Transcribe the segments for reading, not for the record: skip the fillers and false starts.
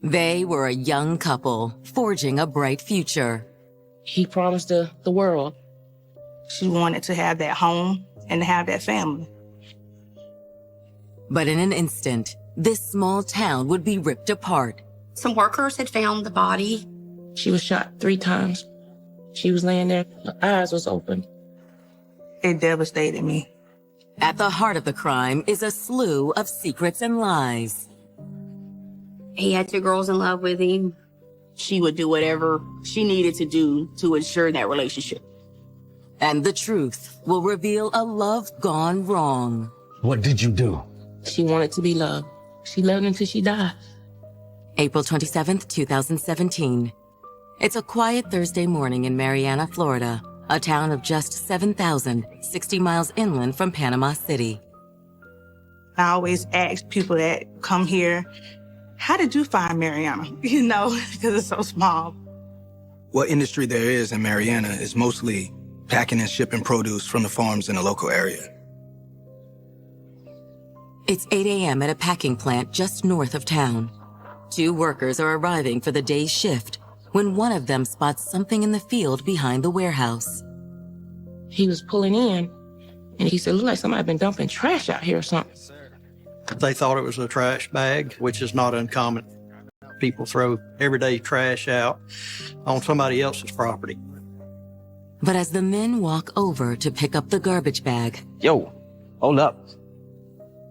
They were a young couple forging a bright future. He promised the world. She wanted to have that home and to have that family. But in an instant, this small town would be ripped apart. Some workers had found the body. She was shot 3 times. She was laying there, her eyes was open. It devastated me. At the heart of the crime is a slew of secrets and lies. He had 2 girls in love with him. She would do whatever she needed to do to ensure that relationship. And the truth will reveal a love gone wrong. What did you do? She wanted to be loved. She loved until she died. April 27th, 2017. It's a quiet Thursday morning in Marianna, Florida, a town of just 7,060 miles inland from Panama City. I always ask people that come here, how did you find Marianna? You know, because it's so small. What industry there is in Marianna is mostly packing and shipping produce from the farms in the local area. It's 8 a.m. at a packing plant just north of town. 2 workers are arriving for the day's shift when one of them spots something in the field behind the warehouse. He was pulling in, and he said, look like somebody been dumping trash out here or something. They thought it was a trash bag, which is not uncommon. People throw everyday trash out on somebody else's property. But as the men walk over to pick up the garbage bag, Yo, hold up.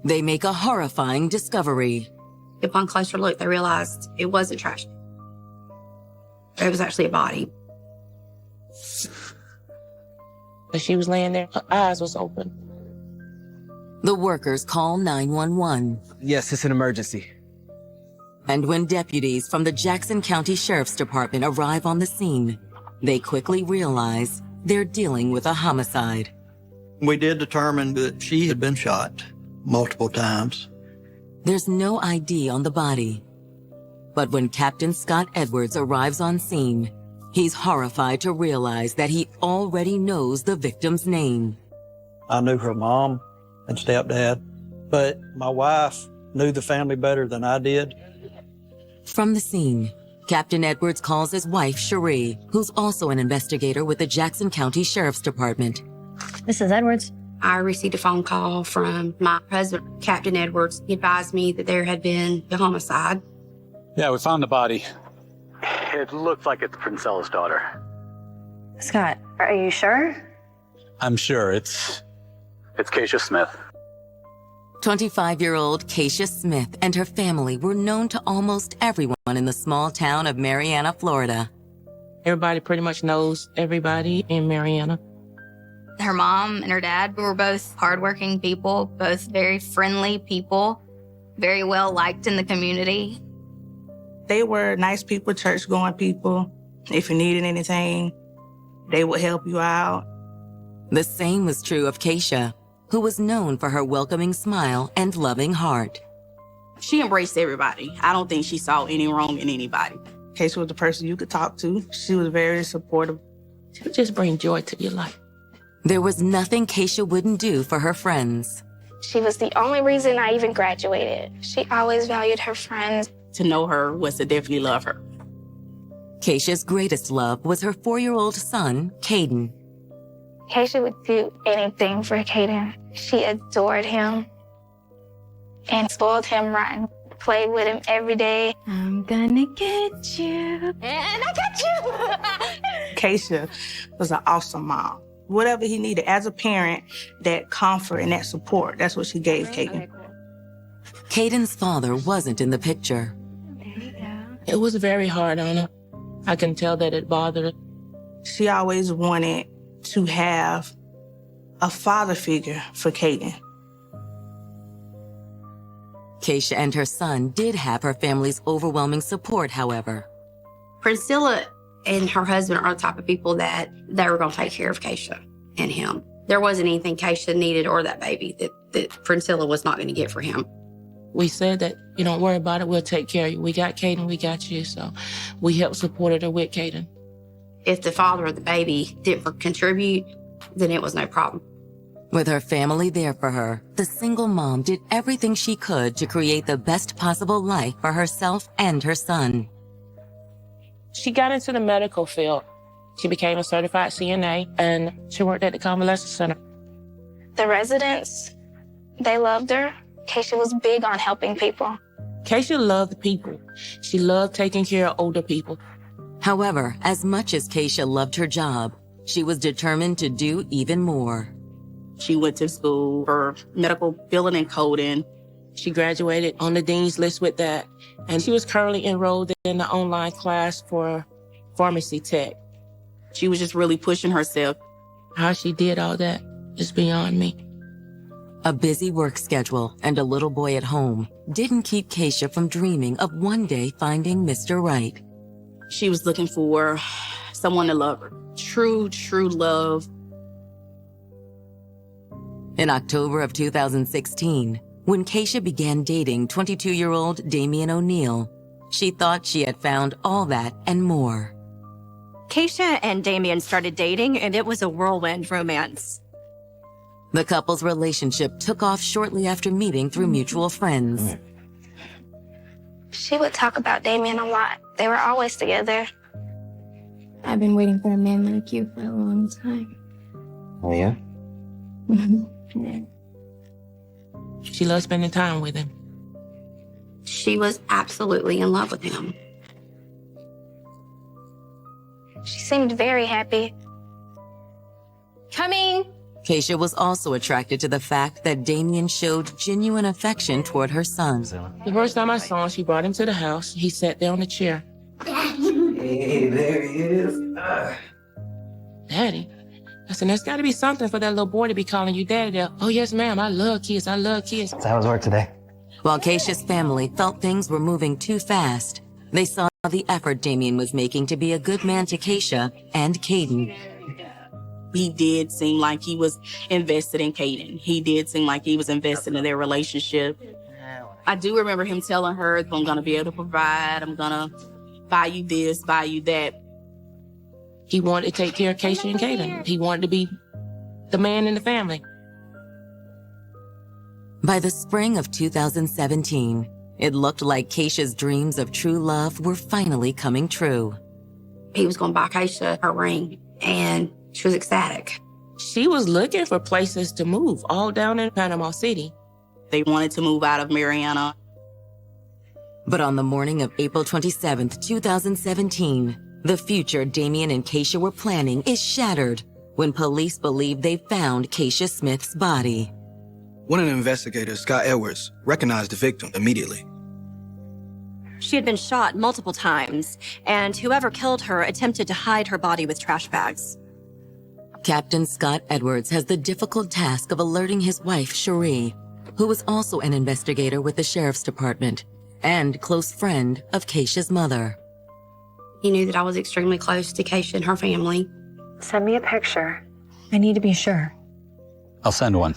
they make a horrifying discovery. Upon closer look, they realized it wasn't trash. It was actually a body. But she was laying there, her eyes was open. The workers call 911. Yes, it's an emergency. And when deputies from the Jackson County Sheriff's Department arrive on the scene, they quickly realize they're dealing with a homicide. We did determine that she had been shot multiple times. There's no ID on the body. But when Captain Scott Edwards arrives on scene, he's horrified to realize that he already knows the victim's name. I knew her mom and stepdad, but my wife knew the family better than I did. From the scene, Captain Edwards calls his wife, Cherie, who's also an investigator with the Jackson County Sheriff's Department. Mrs. Edwards? I received a phone call from my husband, Captain Edwards. He advised me that there had been a homicide. Yeah, we found the body. It looks like it's Princella's daughter. Scott, are you sure? I'm sure it's Keisha Smith. 25-year-old Keisha Smith and her family were known to almost everyone in the small town of Marianna, Florida. Everybody pretty much knows everybody in Marianna. Her mom and her dad were both hardworking people, both very friendly people, very well liked in the community. They were nice people, church-going people. If you needed anything, they would help you out. The same was true of Keisha, who was known for her welcoming smile and loving heart. She embraced everybody. I don't think she saw any wrong in anybody. Keisha was the person you could talk to. She was very supportive. She would just bring joy to your life. There was nothing Keisha wouldn't do for her friends. She was the only reason I even graduated. She always valued her friends. To know her was to definitely love her. Keisha's greatest love was her 4-year-old son, Caden. Keisha would do anything for Caden. She adored him and spoiled him rotten. Played with him every day. I'm gonna get you. And I got you. Keisha was an awesome mom. Whatever he needed as a parent, that comfort and that support, that's what she gave Caden. Caden's father wasn't in the picture. It was very hard on her. I can tell that it bothered her. She always wanted to have a father figure for Caden. Keisha and her son did have her family's overwhelming support, however. Priscilla and her husband are the type of people that they were going to take care of Keisha and him. There wasn't anything Keisha needed or that baby that Priscilla was not going to get for him. We said that, you don't worry about it, we'll take care of you. We got Caden, we got you. So we helped support her with Caden. If the father of the baby didn't contribute, then it was no problem. With her family there for her, the single mom did everything she could to create the best possible life for herself and her son. She got into the medical field. She became a certified CNA, and she worked at the convalescent center. The residents, they loved her. Keisha was big on helping people. Keisha loved people. She loved taking care of older people. However, as much as Keisha loved her job, she was determined to do even more. She went to school for medical billing and coding. She graduated on the dean's list with that, and she was currently enrolled in the online class for pharmacy tech. She was just really pushing herself. How she did all that is beyond me. A busy work schedule and a little boy at home didn't keep Keisha from dreaming of one day finding Mr. Right. She was looking for someone to love her. True, true love. In October of 2016, when Keisha began dating 22-year-old Damian O'Neill, she thought she had found all that and more. Keisha and Damian started dating, and it was a whirlwind romance. The couple's relationship took off shortly after meeting through mutual friends. She would talk about Damian a lot. They were always together. I've been waiting for a man like you for a long time. Oh, yeah? Yeah. She loved spending time with him. She was absolutely in love with him. She seemed very happy. Coming! Keisha was also attracted to the fact that Damian showed genuine affection toward her son. The first time I saw him, she brought him to the house. He sat there on the chair. Hey, there he is. Daddy? I said, there's got to be something for that little boy to be calling you daddy. Oh, yes, ma'am. I love kids. I love kids. So how was work today? While Keisha's family felt things were moving too fast, they saw the effort Damian was making to be a good man to Keisha and Caden. He did seem like he was invested in Caden. He did seem like he was invested in their relationship. I do remember him telling her, I'm going to be able to provide. I'm going to buy you this, buy you that. He wanted to take care of Keisha and Caden. He wanted to be the man in the family. By the spring of 2017, it looked like Keisha's dreams of true love were finally coming true. He was going to buy Keisha her ring, and she was ecstatic. She was looking for places to move, all down in Panama City. They wanted to move out of Mariana. But on the morning of April 27th, 2017, the future Damian and Keisha were planning is shattered when police believe they found Keisha Smith's body. One of the investigators, Scott Edwards, recognized the victim immediately. She had been shot multiple times, and whoever killed her attempted to hide her body with trash bags. Captain Scott Edwards has the difficult task of alerting his wife, Cherie, who was also an investigator with the sheriff's department and close friend of Keisha's mother. He knew that I was extremely close to Keisha and her family. Send me a picture. I need to be sure. I'll send one.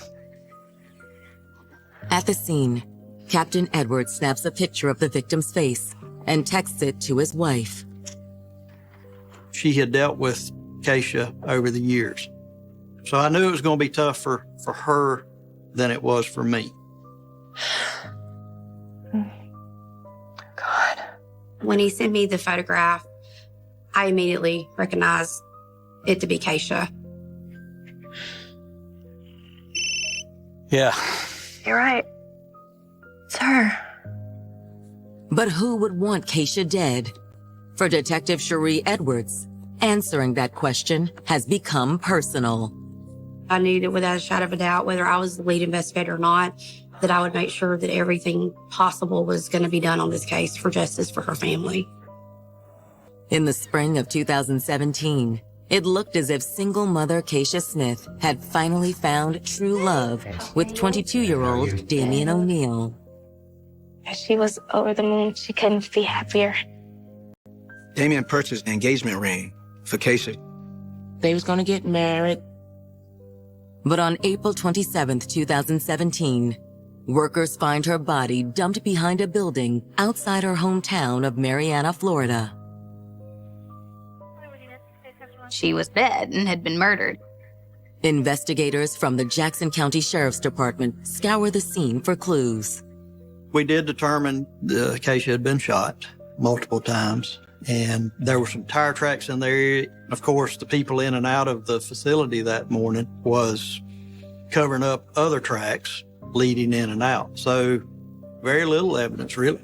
At the scene, Captain Edwards snaps a picture of the victim's face and texts it to his wife. She had dealt with Keisha over the years. So I knew it was going to be tougher for her than it was for me. God. When he sent me the photograph, I immediately recognized it to be Keisha. Yeah. You're right. It's her. But who would want Keisha dead? For Detective Cherie Edwards, answering that question has become personal. I knew that without a shadow of a doubt, whether I was the lead investigator or not, that I would make sure that everything possible was going to be done on this case for justice for her family. In the spring of 2017, it looked as if single mother Keisha Smith had finally found true love with 22-year-old Damian O'Neill. She was over the moon. She couldn't be happier. Damian purchased an engagement ring for Keisha. They was going to get married. But on April 27th, 2017, workers find her body dumped behind a building outside her hometown of Mariana, Florida. She was dead and had been murdered. Investigators from the Jackson County Sheriff's Department scour the scene for clues. We did determine Keisha had been shot multiple times, and there were some tire tracks in the area. Of course, the people in and out of the facility that morning was covering up other tracks leading in and out. So very little evidence, really.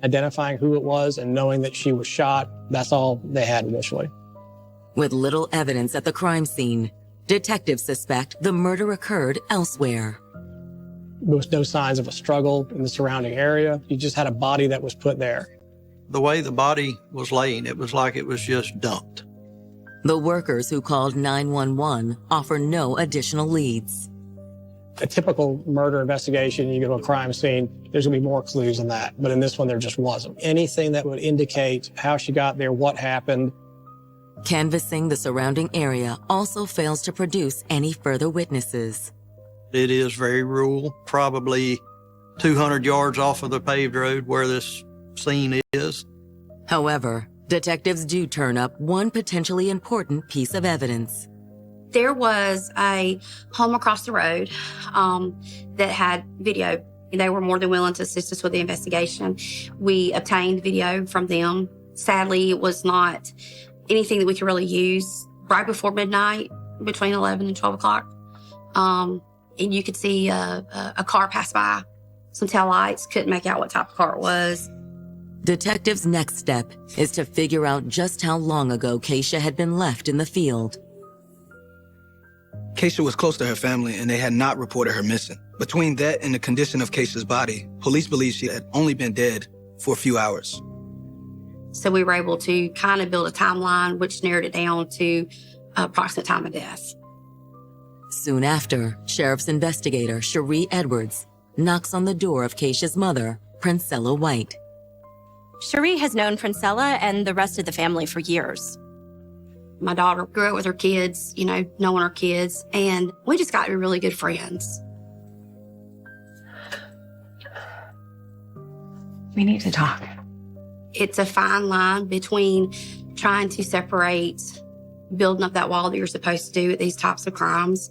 Identifying who it was and knowing that she was shot, that's all they had initially. With little evidence at the crime scene, detectives suspect the murder occurred elsewhere. There was no signs of a struggle in the surrounding area. You just had a body that was put there. The way the body was laying, it was like it was just dumped. The workers who called 911 offer no additional leads. A typical murder investigation, you go to a crime scene, there's going to be more clues than that. But in this one, there just wasn't. Anything that would indicate how she got there, what happened. Canvassing the surrounding area also fails to produce any further witnesses. It is very rural, probably 200 yards off of the paved road where this scene is. However, detectives do turn up one potentially important piece of evidence. There was a home across the road that had video. They were more than willing to assist us with the investigation. We obtained video from them. Sadly, it was not anything that we could really use. Right before midnight, between 11 and 12 o'clock. And you could see a car pass by, some taillights, couldn't make out what type of car it was. Detectives' next step is to figure out just how long ago Keisha had been left in the field. Keisha was close to her family and they had not reported her missing. Between that and the condition of Keisha's body, police believe she had only been dead for a few hours. So we were able to kind of build a timeline, which narrowed it down to approximate time of death. Soon after, Sheriff's investigator Cherie Edwards knocks on the door of Keisha's mother, Princella White. Cherie has known Princella and the rest of the family for years. My daughter grew up with her kids, knowing her kids, and we just got to be really good friends. We need to talk. It's a fine line between trying to separate building up that wall that you're supposed to do with these types of crimes,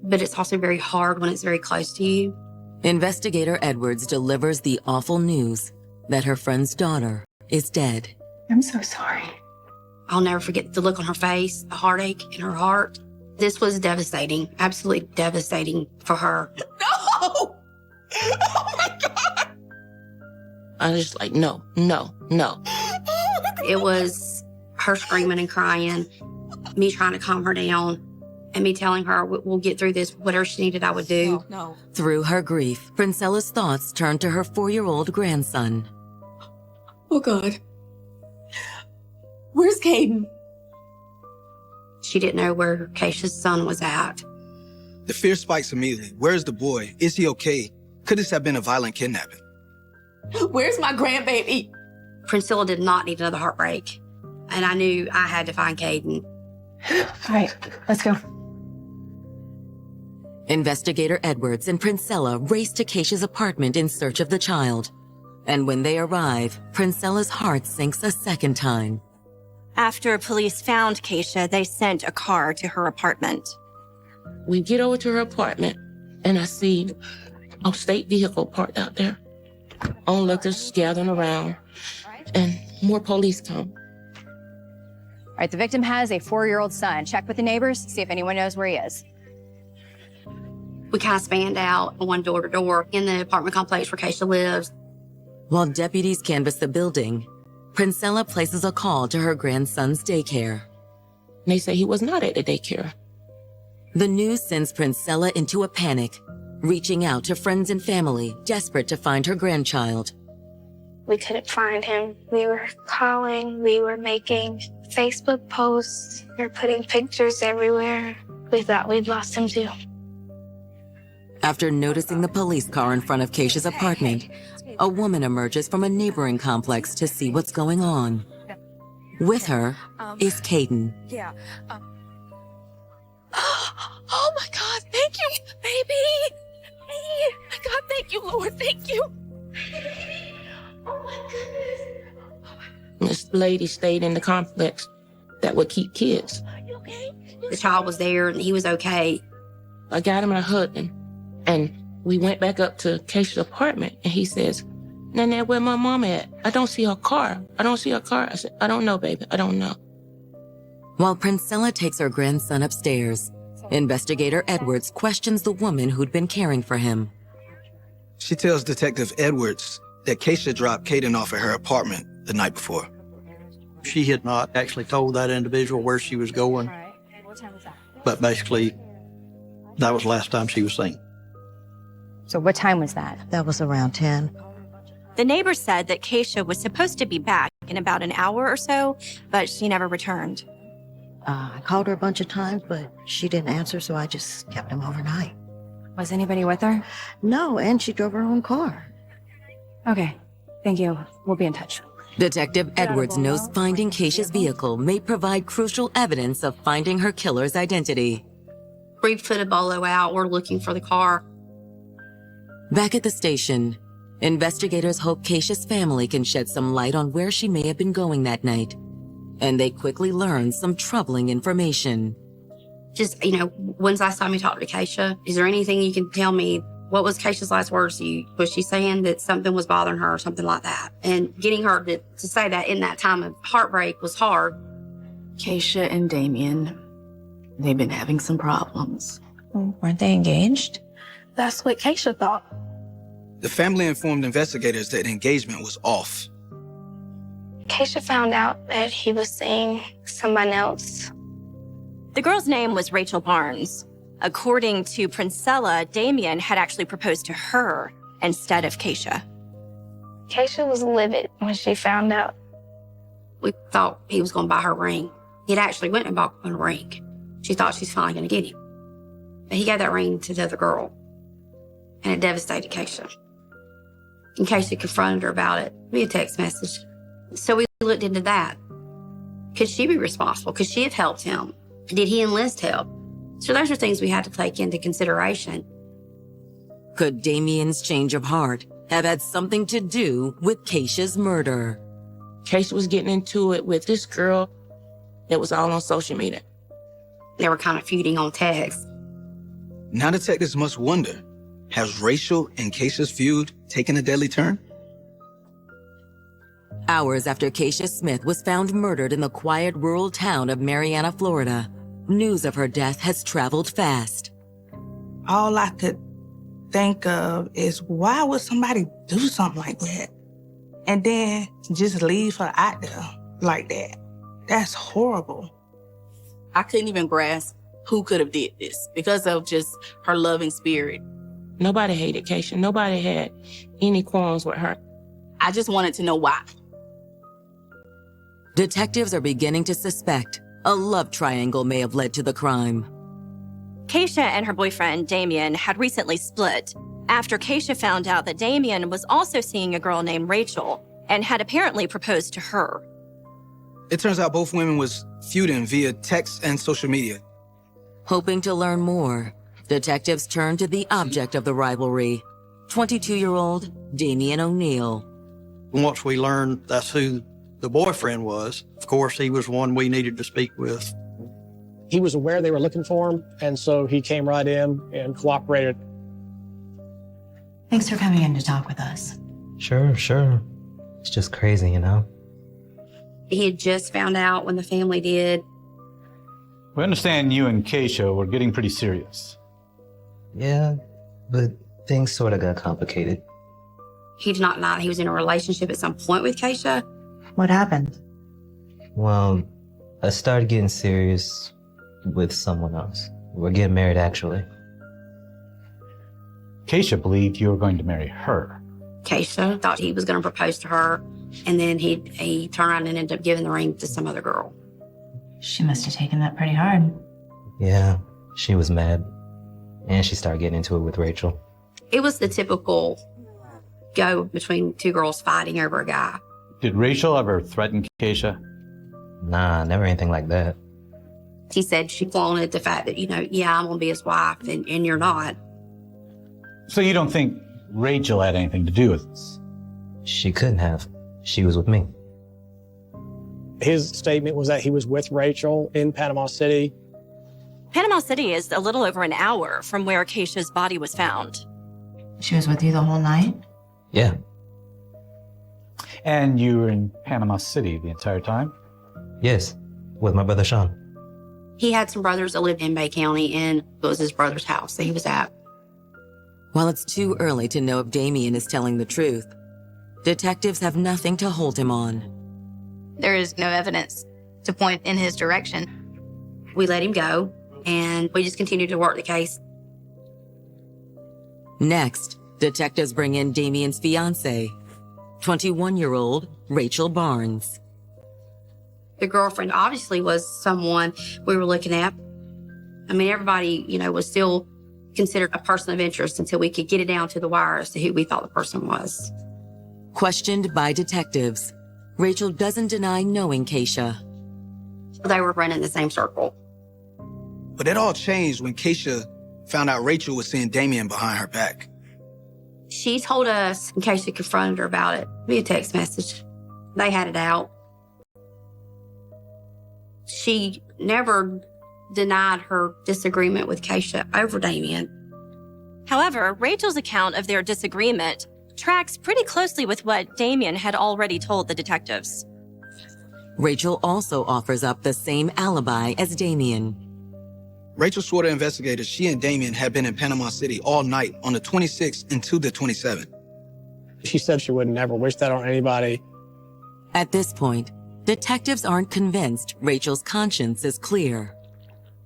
but it's also very hard when it's very close to you. Investigator Edwards delivers the awful news that her friend's daughter is dead. I'm so sorry. I'll never forget the look on her face, the heartache in her heart. This was devastating, absolutely devastating for her. No! Oh my God! I was just like, no. It was her screaming and crying, me trying to calm her down, and me telling her we'll get through this. Whatever she needed, I would do. No. Through her grief, Princella's thoughts turned to her 4-year-old grandson. Oh, God. Where's Caden? She didn't know where Keisha's son was at. The fear spikes immediately. Where's the boy? Is he okay? Could this have been a violent kidnapping? Where's my grandbaby? Princella did not need another heartbreak, and I knew I had to find Caden. All right, let's go. Investigator Edwards and Princella race to Keisha's apartment in search of the child. And when they arrive, Princella's heart sinks a second time. After police found Keisha, they sent a car to her apartment. We get over to her apartment, and I see a state vehicle parked out there. Onlookers gathering around, and more police come. All right, the victim has a 4-year-old son. Check with the neighbors, see if anyone knows where he is. We kind of spanned out one door to door in the apartment complex where Keisha lives. While deputies canvass the building, Princella places a call to her grandson's daycare. They say he was not at the daycare. The news sends Princella into a panic, reaching out to friends and family, desperate to find her grandchild. We couldn't find him. We were calling, we were making Facebook posts, we were putting pictures everywhere. We thought we'd lost him too. After noticing the police car in front of Keisha's apartment, a woman emerges from a neighboring complex to see what's going on. With her is Caden. Yeah. Oh my God, thank you, baby. Oh my God, thank you, Lord, thank you. Oh my goodness. This lady stayed in the complex that would keep kids. You okay? the child was there and he was okay. I got him in a hood and we went back up to Keisha's apartment and he says, Nana, where my mom at? I don't see her car. I said, I don't know, baby. I don't know. While Princella takes her grandson upstairs, investigator Edwards questions the woman who'd been caring for him. She tells Detective Edwards that Keisha dropped Caden off at her apartment the night before. She had not actually told that individual where she was going, but basically, that was the last time she was seen. So what time was that? That was around 10. The neighbor said that Keisha was supposed to be back in about an hour or so, but she never returned. I called her a bunch of times, but she didn't answer, so I just kept him overnight. Was anybody with her? No, and she drove her own car. Okay. Thank you. We'll be in touch. Detective Edwards knows finding Keisha's vehicle may provide crucial evidence of finding her killer's identity. We put a bolo out. We're looking for the car. Back at the station, investigators hope Keisha's family can shed some light on where she may have been going that night. And they quickly learn some troubling information. Just, when's the last time you talked to Keisha? Is there anything you can tell me? What was Keisha's last words to you? Was she saying that something was bothering her or something like that? And getting her to say that in that time of heartbreak was hard. Keisha and Damien, they've been having some problems. Weren't they engaged? That's what Keisha thought. The family informed investigators that engagement was off. Keisha found out that he was seeing someone else. The girl's name was Rachel Barnes. According to Princella, Damien had actually proposed to her instead of Keisha. Keisha was livid when she found out. We thought he was going to buy her a ring. He'd actually went and bought her a ring. She thought she's finally going to get him. But he gave that ring to the other girl. And it devastated Keisha. And Keisha confronted her about it via text message. So we looked into that. Could she be responsible? Could she have helped him? Did he enlist help? So those are things we had to take into consideration. Could Damien's change of heart have had something to do with Keisha's murder? Keisha was getting into it with this girl that was all on social media. They were kind of feuding on text. Now detectives must wonder, has Rachel and Keisha's feud taken a deadly turn? Hours after Keisha Smith was found murdered in the quiet rural town of Marianna, Florida, news of her death has traveled fast. All I could think of is, why would somebody do something like that? And then just leave her out there like that. That's horrible. I couldn't even grasp who could have did this because of just her loving spirit. Nobody hated Keisha. Nobody had any qualms with her. I just wanted to know why. Detectives are beginning to suspect a love triangle may have led to the crime. Keisha and her boyfriend, Damien, had recently split after Keisha found out that Damien was also seeing a girl named Rachel and had apparently proposed to her. It turns out both women was feuding via text and social media. Hoping to learn more, detectives turn to the object of the rivalry, 22-year-old Damien O'Neill. Once we learned that's who the boyfriend was, of course, he was one we needed to speak with. He was aware they were looking for him, and so he came right in and cooperated. Thanks for coming in to talk with us. Sure. It's just crazy, you know? He had just found out when the family did. We understand you and Keisha were getting pretty serious. Yeah, but things sort of got complicated. He did not deny he was in a relationship at some point with Keisha. What happened? Well, I started getting serious with someone else. We're getting married, actually. Keisha believed you were going to marry her. Keisha thought he was going to propose to her, and then he turned around and ended up giving the ring to some other girl. She must have taken that pretty hard. Yeah, she was mad. And she started getting into it with Rachel. It was the typical go between two girls fighting over a guy. Did Rachel ever threaten Keisha? Nah, never anything like that. He said she flaunted the fact that, yeah, I'm going to be his wife, and you're not. So you don't think Rachel had anything to do with this? She couldn't have. She was with me. His statement was that he was with Rachel in Panama City. Panama City is a little over an hour from where Keisha's body was found. She was with you the whole night? Yeah. And you were in Panama City the entire time? Yes, with my brother Sean. He had some brothers that lived in Bay County, and it was his brother's house that he was at. While it's too early to know if Damien is telling the truth, detectives have nothing to hold him on. There is no evidence to point in his direction. We let him go, and we just continued to work the case. Next, detectives bring in Damien's fiancée, 21-year-old Rachel Barnes. The girlfriend obviously was someone we were looking at. I mean, everybody, was still considered a person of interest until we could get it down to the wire as to who we thought the person was. Questioned by detectives, Rachel doesn't deny knowing Keisha. They were running the same circle. But it all changed when Keisha found out Rachel was seeing Damien behind her back. She told us, in case she confronted her about it, via text message. They had it out. She never denied her disagreement with Keisha over Damien. However, Rachel's account of their disagreement tracks pretty closely with what Damien had already told the detectives. Rachel also offers up the same alibi as Damien. Rachel swore to investigators she and Damien had been in Panama City all night on the 26th into the 27th. She said she would never wish that on anybody. At this point, detectives aren't convinced Rachel's conscience is clear.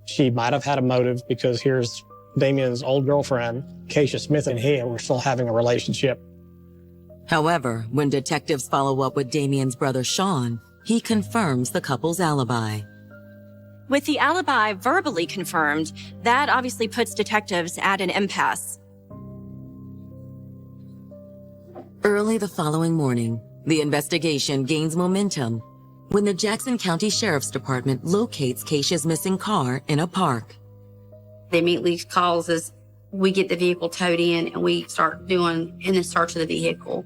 She might have had a motive because here's Damien's old girlfriend, Keisha Smith, and he were still having a relationship. However, when detectives follow up with Damien's brother Sean, he confirms the couple's alibi. With the alibi verbally confirmed, that obviously puts detectives at an impasse. Early the following morning, the investigation gains momentum when the Jackson County Sheriff's Department locates Keisha's missing car in a park. They immediately calls us. We get the vehicle towed in, and we start doing in search of the vehicle.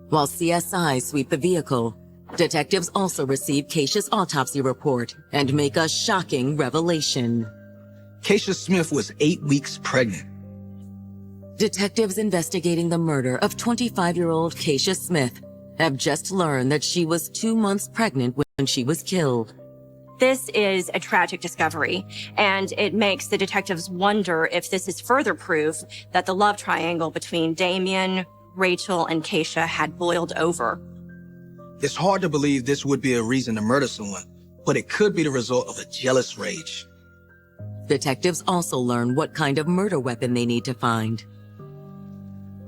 While CSI sweep the vehicle, detectives also receive Keisha's autopsy report and make a shocking revelation. Keisha Smith was 8 weeks pregnant. Detectives investigating the murder of 25-year-old Keisha Smith have just learned that she was 2 months pregnant when she was killed. This is a tragic discovery, and it makes the detectives wonder if this is further proof that the love triangle between Damien, Rachel, and Keisha had boiled over. It's hard to believe this would be a reason to murder someone, but it could be the result of a jealous rage. Detectives also learn what kind of murder weapon they need to find.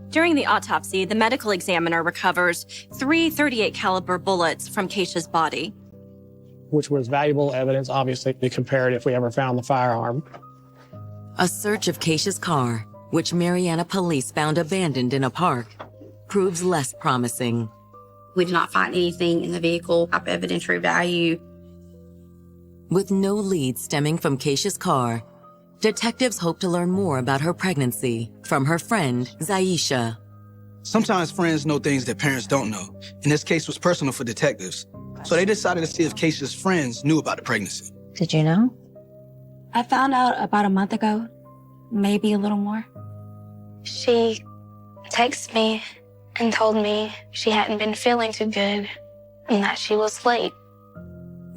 During the autopsy, the medical examiner recovers 3 .38 caliber bullets from Keisha's body, which was valuable evidence, obviously, to compare it if we ever found the firearm. A search of Keisha's car, which Marianna police found abandoned in a park, proves less promising. We did not find anything in the vehicle of evidentiary value. With no lead stemming from Keisha's car, detectives hope to learn more about her pregnancy from her friend, Zaisha. Sometimes friends know things that parents don't know, and this case was personal for detectives. So they decided to see if Keisha's friends knew about the pregnancy. Did you know? I found out about a month ago, maybe a little more. She texted me and told me she hadn't been feeling too good and that she was late.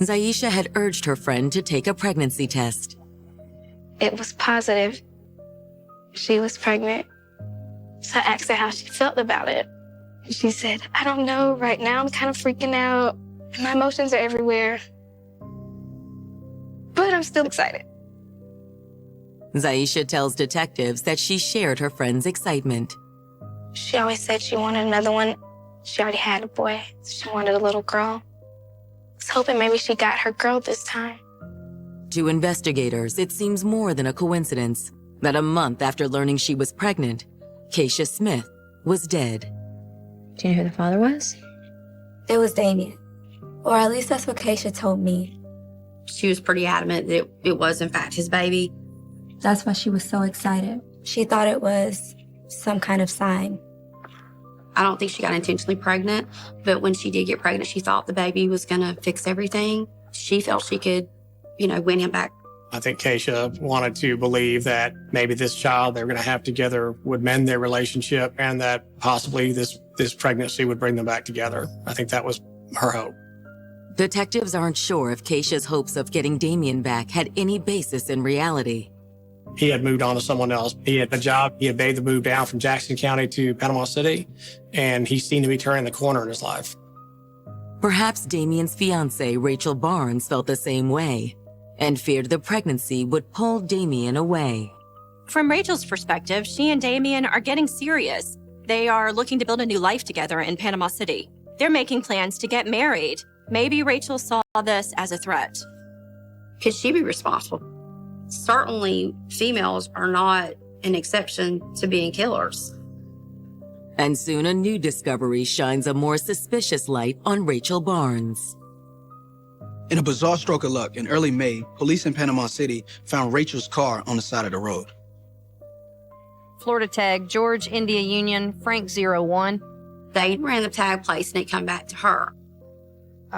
Zaisha had urged her friend to take a pregnancy test. It was positive. She was pregnant. So I asked her how she felt about it. She said, I don't know, right now I'm kind of freaking out. My emotions are everywhere. But I'm still excited. Zaisha tells detectives that she shared her friend's excitement. She always said she wanted another one. She already had a boy. She wanted a little girl. I was hoping maybe she got her girl this time. To investigators, it seems more than a coincidence that a month after learning she was pregnant, Keisha Smith was dead. Do you know who the father was? It was Damien. Or at least that's what Keisha told me. She was pretty adamant that it was, in fact, his baby. That's why she was so excited. She thought it was some kind of sign. I don't think she got intentionally pregnant, but when she did get pregnant, she thought the baby was going to fix everything. She felt she could, win him back I think Keisha wanted to believe that maybe this child they were going to have together would mend their relationship and that possibly this pregnancy would bring them back together. I think that was her hope. Detectives aren't sure if Keisha's hopes of getting Damien back had any basis in reality. He had moved on to someone else. He had a job. He had made the move down from Jackson County to Panama City, and he seemed to be turning the corner in his life. Perhaps Damien's fiancée, Rachel Barnes, felt the same way and feared the pregnancy would pull Damien away. From Rachel's perspective, she and Damien are getting serious. They are looking to build a new life together in Panama City. They're making plans to get married. Maybe Rachel saw this as a threat. Could she be responsible? Certainly, females are not an exception to being killers. And soon a new discovery shines a more suspicious light on Rachel Barnes. In a bizarre stroke of luck, in early May, police in Panama City found Rachel's car on the side of the road. Florida tag, George India Union, Frank 01. They ran the tag place and it come back to her.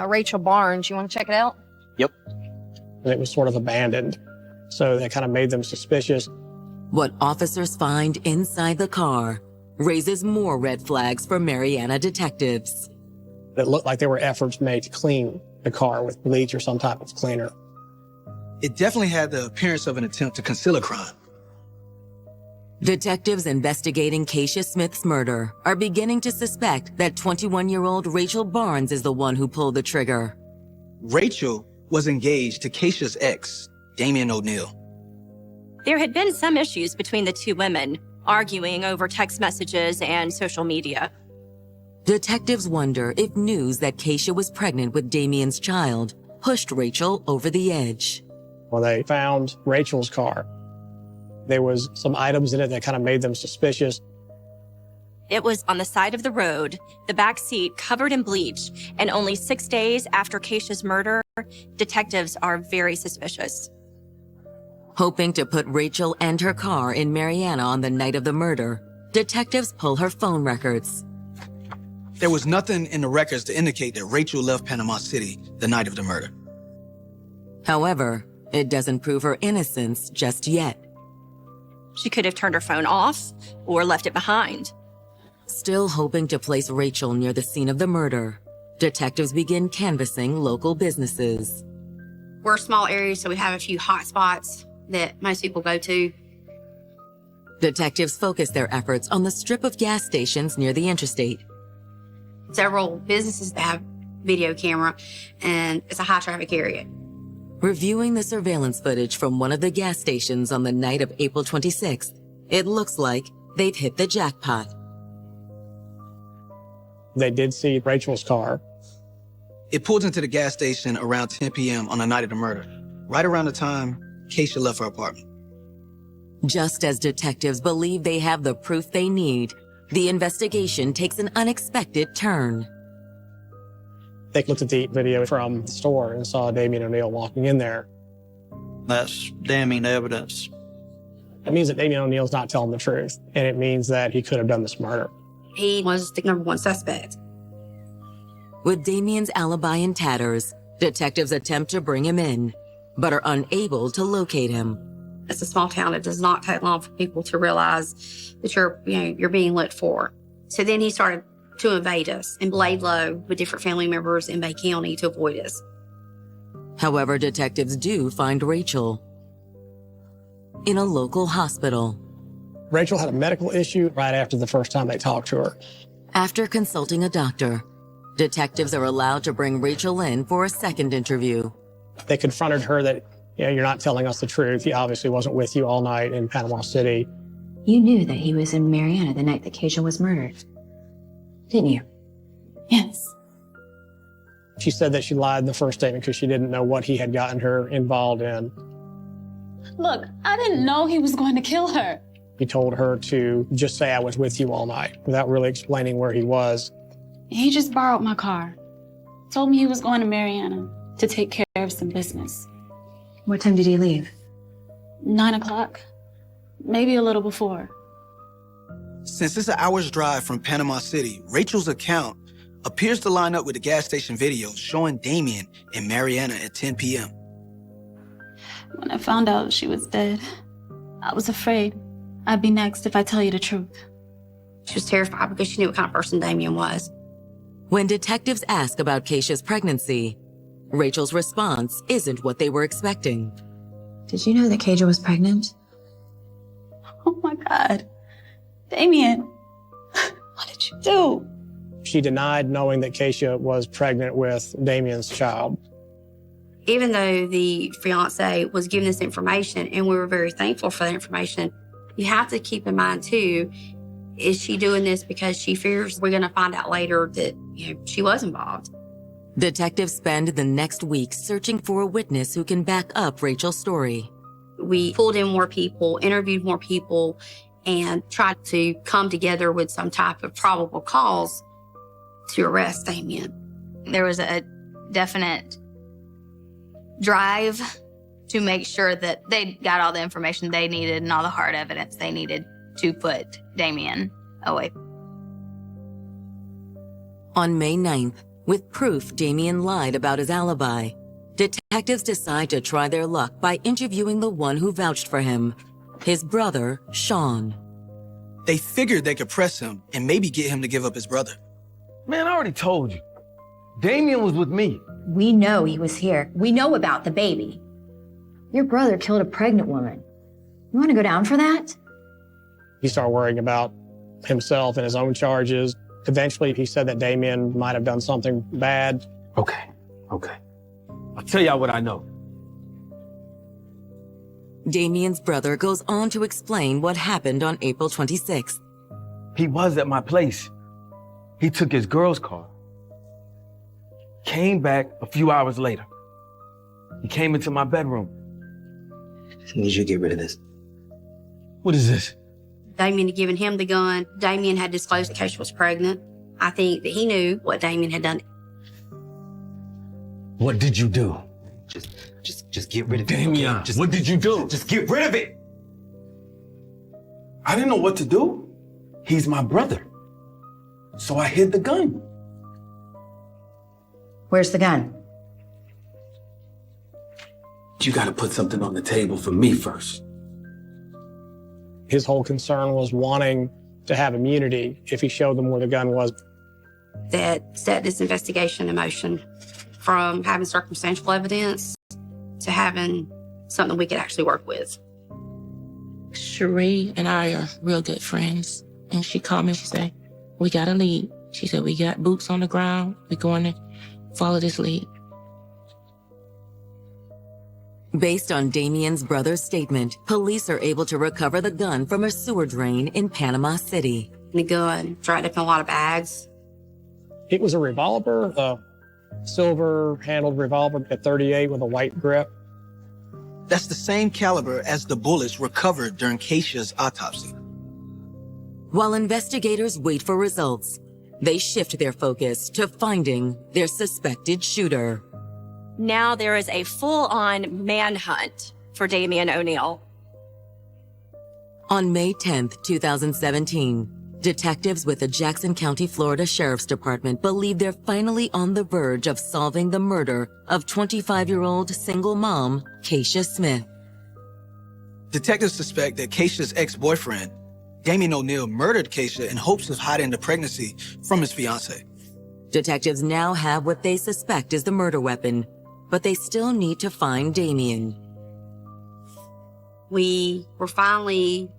Rachel Barnes, you want to check it out? Yep. It was sort of abandoned, so that kind of made them suspicious. What officers find inside the car raises more red flags for Mariana detectives. It looked like there were efforts made to clean the car with bleach or some type of cleaner. It definitely had the appearance of an attempt to conceal a crime. Detectives investigating Keisha Smith's murder are beginning to suspect that 21-year-old Rachel Barnes is the one who pulled the trigger. Rachel was engaged to Keisha's ex, Damien O'Neill. There had been some issues between the two women, arguing over text messages and social media. Detectives wonder if news that Keisha was pregnant with Damien's child pushed Rachel over the edge. Well, they found Rachel's car. There was some items in it that kind of made them suspicious. It was on the side of the road, the back seat covered in bleach, and only 6 days after Keisha's murder, detectives are very suspicious. Hoping to put Rachel and her car in Mariana on the night of the murder, detectives pull her phone records. There was nothing in the records to indicate that Rachel left Panama City the night of the murder. However, it doesn't prove her innocence just yet. She could have turned her phone off or left it behind. Still hoping to place Rachel near the scene of the murder, detectives begin canvassing local businesses. We're a small area, so we have a few hot spots that most people go to. Detectives focus their efforts on the strip of gas stations near the interstate. Several businesses that have video camera, and it's a high traffic area. Reviewing the surveillance footage from one of the gas stations on the night of April 26th, it looks like they've hit the jackpot. They did see Rachel's car. It pulled into the gas station around 10 p.m. on the night of the murder, right around the time Keisha left her apartment. Just as detectives believe they have the proof they need, the investigation takes an unexpected turn. They looked at the video from the store and saw Damien O'Neill walking in there. That's damning evidence. It means that Damien O'Neill's not telling the truth, and it means that he could have done this murder. He was the number one suspect. With Damien's alibi in tatters, detectives attempt to bring him in, but are unable to locate him. It's a small town. It does not take long for people to realize that you're being looked for. So then he started to evade us and laid low with different family members in Bay County to avoid us. However, detectives do find Rachel in a local hospital. Rachel had a medical issue right after the first time they talked to her. After consulting a doctor, detectives are allowed to bring Rachel in for a second interview. They confronted her that, you're not telling us the truth. He obviously wasn't with you all night in Panama City. You knew that he was in Mariana the night that Keisha was murdered, didn't you? Yes. She said that she lied in the first statement because she didn't know what he had gotten her involved in. Look, I didn't know he was going to kill her. He told her to just say I was with you all night without really explaining where he was. He just borrowed my car. Told me he was going to Mariana to take care of some business. What time did he leave? 9 o'clock. Maybe a little before. Since it's an hour's drive from Panama City, Rachel's account appears to line up with the gas station video showing Damien and Mariana at 10 p.m. When I found out she was dead, I was afraid I'd be next if I tell you the truth. She was terrified because she knew what kind of person Damien was. When detectives ask about Keisha's pregnancy, Rachel's response isn't what they were expecting. Did you know that Keisha was pregnant? Oh my God. Damien, what did you do? She denied knowing that Keisha was pregnant with Damien's child. Even though the fiance was giving this information, and we were very thankful for that information, you have to keep in mind too, is she doing this because she fears we're going to find out later that she was involved? Detectives spend the next week searching for a witness who can back up Rachel's story. We pulled in more people, interviewed more people, and tried to come together with some type of probable cause to arrest Damien. There was a definite drive to make sure that they got all the information they needed and all the hard evidence they needed to put Damien away. On May 9th, with proof Damien lied about his alibi, detectives decide to try their luck by interviewing the one who vouched for him, his brother, Sean. They figured they could press him and maybe get him to give up his brother. Man, I already told you. Damien was with me. We know he was here. We know about the baby. Your brother killed a pregnant woman. You want to go down for that? He started worrying about himself and his own charges. Eventually, he said that Damien might have done something bad. Okay. I'll tell y'all what I know. Damien's brother goes on to explain what happened on April 26th. He was at my place. He took his girl's car. Came back a few hours later. He came into my bedroom. I need you to get rid of this. What is this? Damien had given him the gun. Damien had disclosed that Keisha was pregnant. I think that he knew what Damien had done. What did you do? Just get rid of it. Damien, okay? what did you do? Just get rid of it. I didn't know what to do. He's my brother. So I hid the gun. Where's the gun? You gotta put something on the table for me first. His whole concern was wanting to have immunity if he showed them where the gun was. That set this investigation in motion, from having circumstantial evidence to having something we could actually work with. Cherie and I are real good friends. And she called me, she said, we got a lead. She said, we got boots on the ground. We're going to follow this lead. Based on Damien's brother's statement, police are able to recover the gun from a sewer drain in Panama City. The gun dried up in a lot of bags. It was a revolver, a silver-handled revolver at .38 with a white grip. That's the same caliber as the bullets recovered during Keisha's autopsy. While investigators wait for results, they shift their focus to finding their suspected shooter. Now there is a full-on manhunt for Damien O'Neal. On May 10th, 2017, detectives with the Jackson County, Florida Sheriff's Department believe they're finally on the verge of solving the murder of 25-year-old single mom, Keisha Smith. Detectives suspect that Keisha's ex-boyfriend, Damien O'Neal, murdered Keisha in hopes of hiding the pregnancy from his fiancée. Detectives now have what they suspect is the murder weapon, but they still need to find Damien. We were finally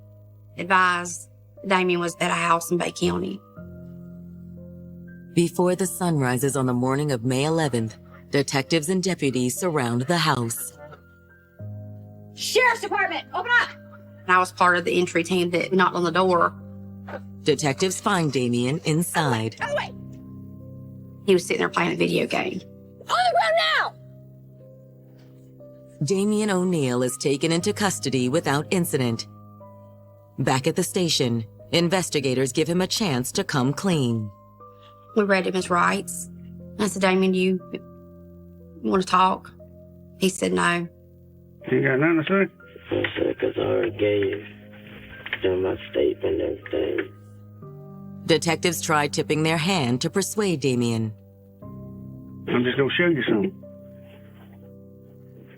advised Damien was at a house in Bay County. Before the sun rises on the morning of May 11th, detectives and deputies surround the house. Sheriff's Department, open up! And I was part of the entry team that knocked on the door. Detectives find Damien inside. Out of the way! He was sitting there playing a video game. On the ground now! Damien O'Neal is taken into custody without incident. Back at the station, investigators give him a chance to come clean. We read him his rights. I said, Damien, you want to talk? He said no. You got nothing to say? I said, because I already gave them my statement and everything. Detectives try tipping their hand to persuade Damien. I'm just going to show you something.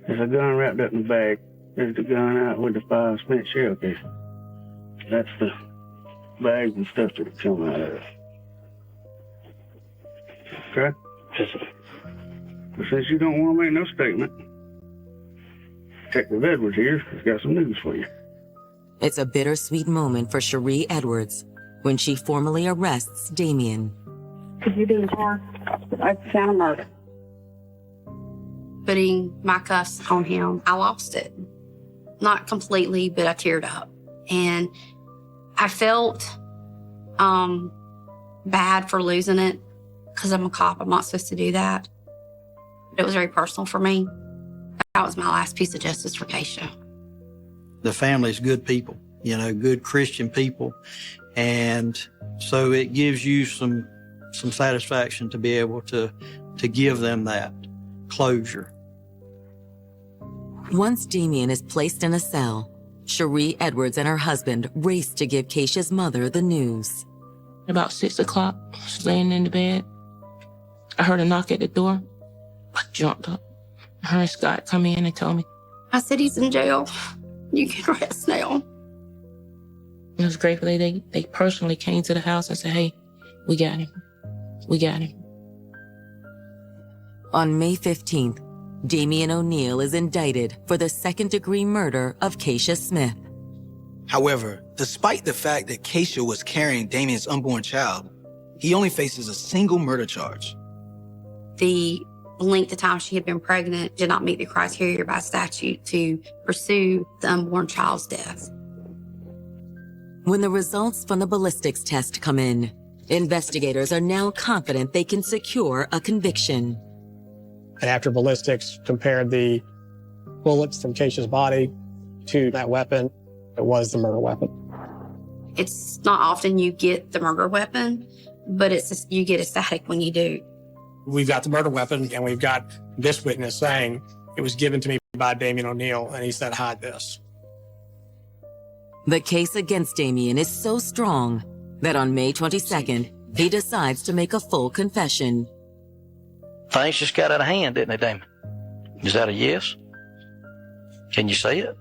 There's a gun wrapped up in the bag. There's the gun out with the 5 Smith shell case. That's the bags and stuff that come out of it. Okay? But since you don't want to make no statement, Detective Edwards here has got some news for you. It's a bittersweet moment for Cherie Edwards when she formally arrests Damien. Could you be in charge? I found a murder. Putting my cuffs on him, I lost it. Not completely, but I teared up. And I felt bad for losing it because I'm a cop. I'm not supposed to do that. But it was very personal for me. That was my last piece of justice for Keisha. The family's good people, good Christian people. And so it gives you some satisfaction to be able to give them that closure. Once Damien is placed in a cell, Cherie Edwards and her husband race to give Keisha's mother the news. About 6 o'clock, I was laying in the bed. I heard a knock at the door. I jumped up. Her and Scott come in and told me. I said, he's in jail. You can rest now. It was grateful they personally came to the house and said, hey, we got him. We got him. On May 15th, Damien O'Neal is indicted for the second-degree murder of Keisha Smith. However, despite the fact that Keisha was carrying Damien's unborn child, he only faces a single murder charge. The length of time she had been pregnant did not meet the criteria by statute to pursue the unborn child's death. When the results from the ballistics test come in, investigators are now confident they can secure a conviction. And after ballistics compared the bullets from Keisha's body to that weapon, it was the murder weapon. It's not often you get the murder weapon, but you get ecstatic when you do. We've got the murder weapon, and we've got this witness saying it was given to me by Damien O'Neal, and he said, hide this. The case against Damien is so strong that on May 22nd, he decides to make a full confession. Things just got out of hand, didn't they, Damien? Is that a yes? Can you say it?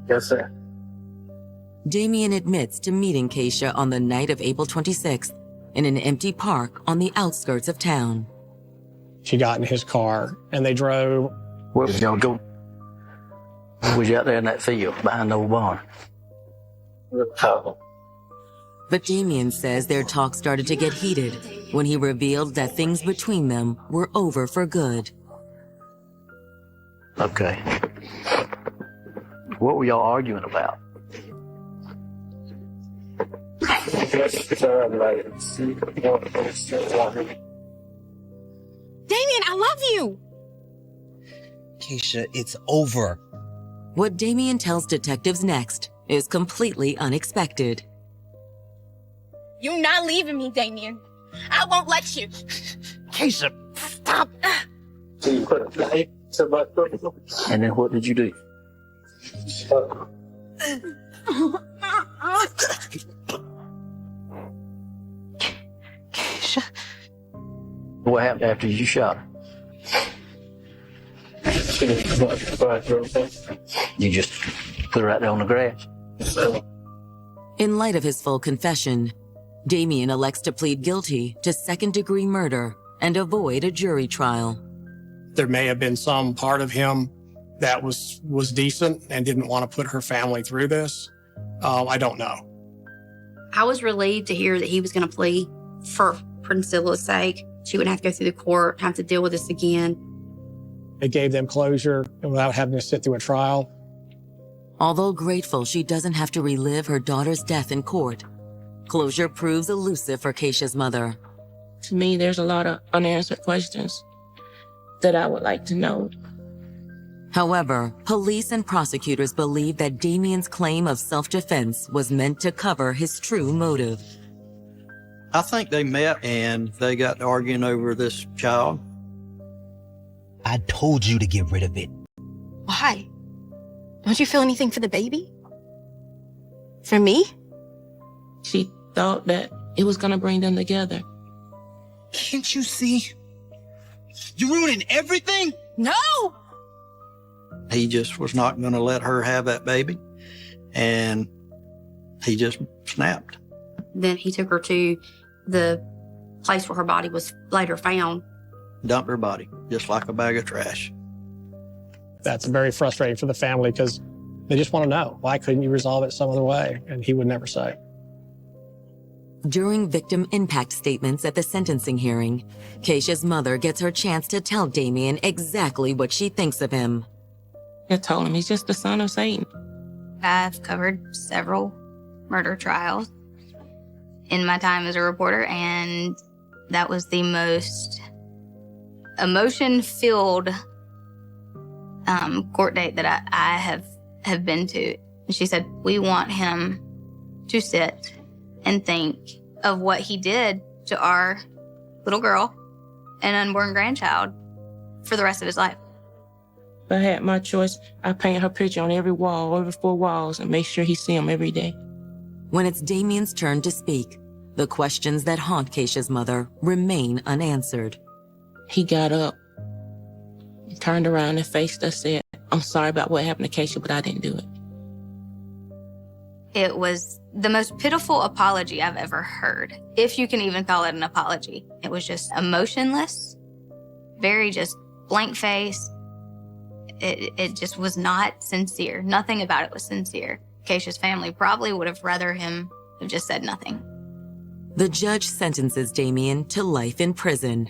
Yes, sir. Damien admits to meeting Keisha on the night of April 26th in an empty park on the outskirts of town. She got in his car, and they drove. Where was y'all going? Was you out there in that field behind the old barn? But Damien says their talk started to get heated when he revealed that things between them were over for good. Okay. What were y'all arguing about? Damien, I love you. Keisha, it's over. What Damien tells detectives next is completely unexpected. You're not leaving me, Damien. I won't let you. Keisha, stop. So you put a knife to my throat. And then what did you do? Keisha. What happened after you shot her? You just put her out there on the grass? In light of his full confession, Damien elects to plead guilty to second-degree murder and avoid a jury trial. There may have been some part of him that was decent and didn't want to put her family through this. I don't know. I was relieved to hear that he was going to plead for Priscilla's sake. She wouldn't have to go through the court, have to deal with this again. It gave them closure without having to sit through a trial. Although grateful she doesn't have to relive her daughter's death in court, closure proves elusive for Keisha's mother. To me, there's a lot of unanswered questions that I would like to know. However, police and prosecutors believe that Damien's claim of self-defense was meant to cover his true motive. I think they met and they got to arguing over this child. I told you to get rid of it. Why? Don't you feel anything for the baby? For me? She thought that it was going to bring them together. Can't you see? You're ruining everything? No! He just was not going to let her have that baby. And he just snapped. Then he took her to the place where her body was later found. Dumped her body, just like a bag of trash. That's very frustrating for the family because they just want to know, why couldn't you resolve it some other way? And he would never say. During victim impact statements at the sentencing hearing, Keisha's mother gets her chance to tell Damien exactly what she thinks of him. I told him he's just the son of Satan. I've covered several murder trials in my time as a reporter, and that was the most emotion-filled court date that I have been to. And she said, we want him to sit and think of what he did to our little girl and unborn grandchild for the rest of his life. If I had my choice, I'd paint her picture on every wall, over 4 walls, and make sure he see him every day. When it's Damien's turn to speak, the questions that haunt Keisha's mother remain unanswered. He got up, he turned around and faced us, said, I'm sorry about what happened to Keisha, but I didn't do it. It was the most pitiful apology I've ever heard, if you can even call it an apology. It was just emotionless, very just blank face. It just was not sincere. Nothing about it was sincere. Keisha's family probably would have rather him have just said nothing. The judge sentences Damien to life in prison.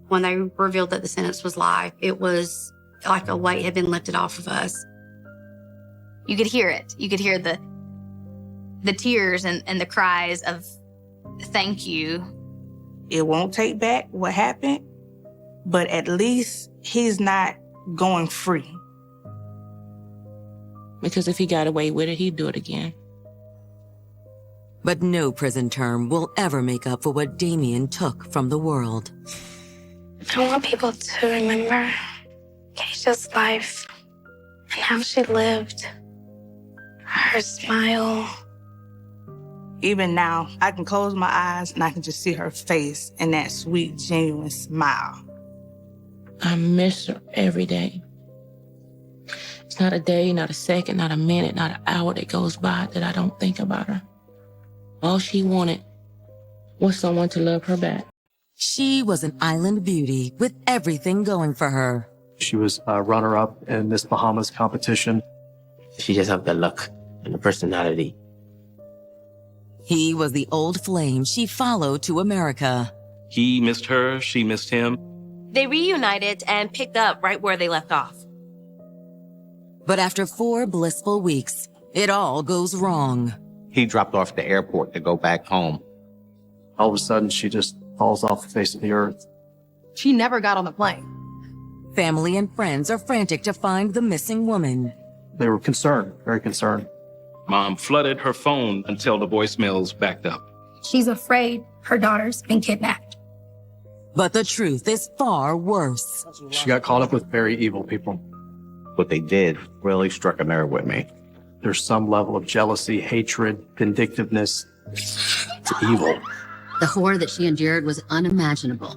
When they revealed that the sentence was life, it was like a weight had been lifted off of us. You could hear it. You could hear the tears and the cries of thank you. It won't take back what happened, but at least he's not going free. Because if he got away with it, he'd do it again. But no prison term will ever make up for what Damien took from the world. I want people to remember Keisha's life and how she lived. Her smile. Even now, I can close my eyes and I can just see her face and that sweet, genuine smile. I miss her every day. It's not a day, not a second, not a minute, not an hour that goes by that I don't think about her. All she wanted was someone to love her back. She was an island beauty with everything going for her. She was a runner-up in Miss Bahamas competition. She just had the look and the personality. He was the old flame she followed to America. He missed her, she missed him. They reunited and picked up right where they left off. But after 4 blissful weeks, it all goes wrong. He dropped off at the airport to go back home. All of a sudden, she just falls off the face of the earth. She never got on the plane. Family and friends are frantic to find the missing woman. They were concerned, very concerned. Mom flooded her phone until the voicemails backed up. She's afraid her daughter's been kidnapped. But the truth is far worse. She got caught up with very evil people. What they did really struck a nerve with me. There's some level of jealousy, hatred, vindictiveness. It's evil. The horror that she endured was unimaginable.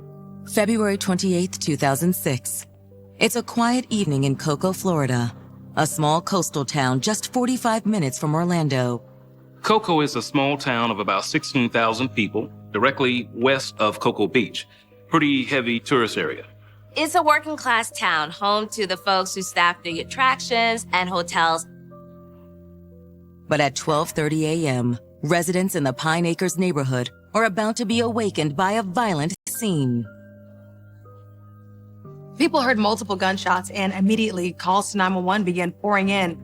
February 28th, 2006. It's a quiet evening in Cocoa, Florida, a small coastal town just 45 minutes from Orlando. Cocoa is a small town of about 16,000 people, directly west of Cocoa Beach. Pretty heavy tourist area. It's a working class town, home to the folks who staff the attractions and hotels. But at 12:30 a.m., residents in the Pine Acres neighborhood are about to be awakened by a violent scene. People heard multiple gunshots and immediately calls to 911 began pouring in.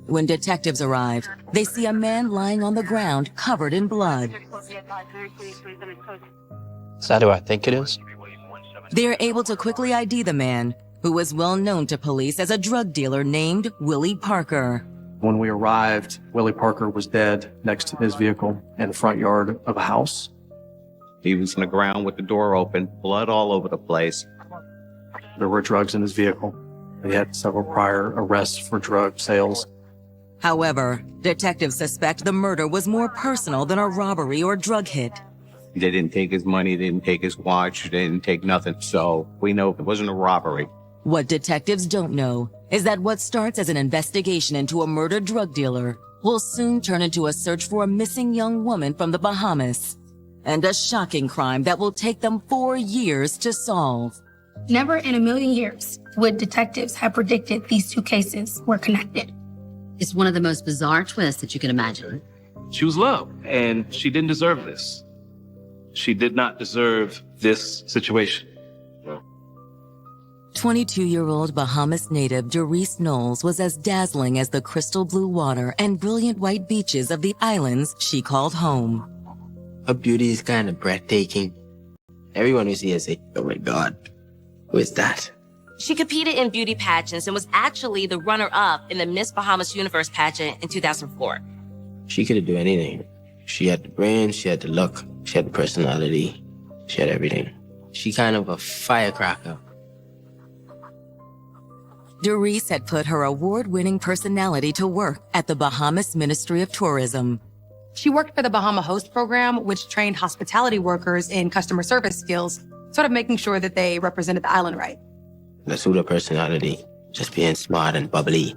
When detectives arrive, they see a man lying on the ground covered in blood. Is that who I think it is? They are able to quickly ID the man, who was well known to police as a drug dealer named Willie Parker. When we arrived, Willie Parker was dead next to his vehicle in the front yard of a house. He was on the ground with the door open, blood all over the place. There were drugs in his vehicle. He had several prior arrests for drug sales. However, detectives suspect the murder was more personal than a robbery or drug hit. They didn't take his money, they didn't take his watch, they didn't take nothing. So we know it wasn't a robbery. What detectives don't know is that what starts as an investigation into a murdered drug dealer will soon turn into a search for a missing young woman from the Bahamas, and a shocking crime that will take them 4 years to solve. Never in a million years would detectives have predicted these two cases were connected. It's one of the most bizarre twists that you can imagine. She was loved, and she didn't deserve this. She did not deserve this situation. 22-year-old Bahamas native Doris Knowles was as dazzling as the crystal blue water and brilliant white beaches of the islands she called home. Her beauty is kind of breathtaking. Everyone who sees her say, "Oh my God, who is that?" She competed in beauty pageants and was actually the runner-up in the Miss Bahamas Universe pageant in 2004. She could do anything. She had the brains, she had the look, she had the personality, she had everything. She kind of a firecracker. Doris had put her award-winning personality to work at the Bahamas Ministry of Tourism. She worked for the Bahama Host Program, which trained hospitality workers in customer service skills, sort of making sure that they represented the island right. That's who her personality, just being smart and bubbly.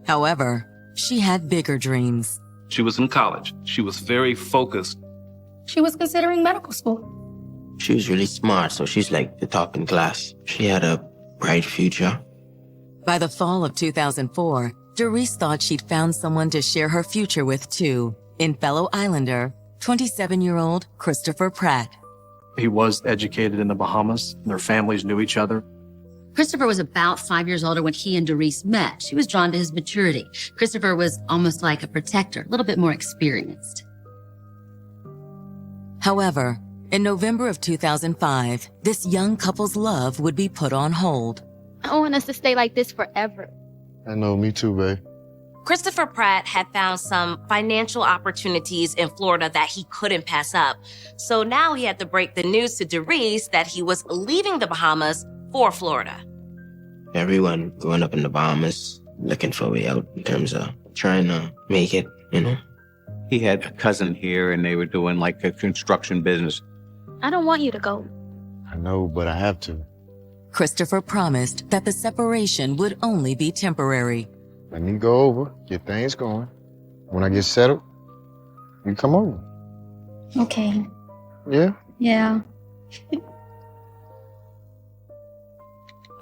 However, she had bigger dreams. She was in college. She was very focused. She was considering medical school. She was really smart, so she's like the top in class. She had a bright future. By the fall of 2004, Doris thought she'd found someone to share her future with too, in fellow islander, 27-year-old Christopher Pratt. He was educated in the Bahamas. Their families knew each other. Christopher was about 5 years older when he and Doris met. She was drawn to his maturity. Christopher was almost like a protector, a little bit more experienced. However, in November of 2005, this young couple's love would be put on hold. I want us to stay like this forever. I know, me too, babe. Christopher Pratt had found some financial opportunities in Florida that he couldn't pass up. So now he had to break the news to Doris that he was leaving the Bahamas for Florida. Everyone growing up in the Bahamas looking for a way out in terms of trying to make it, you know? He had a cousin here and they were doing like a construction business. I don't want you to go. I know, but I have to. Christopher promised that the separation would only be temporary. Let me go over, get things going. When I get settled, you come over. Okay. Yeah? Yeah.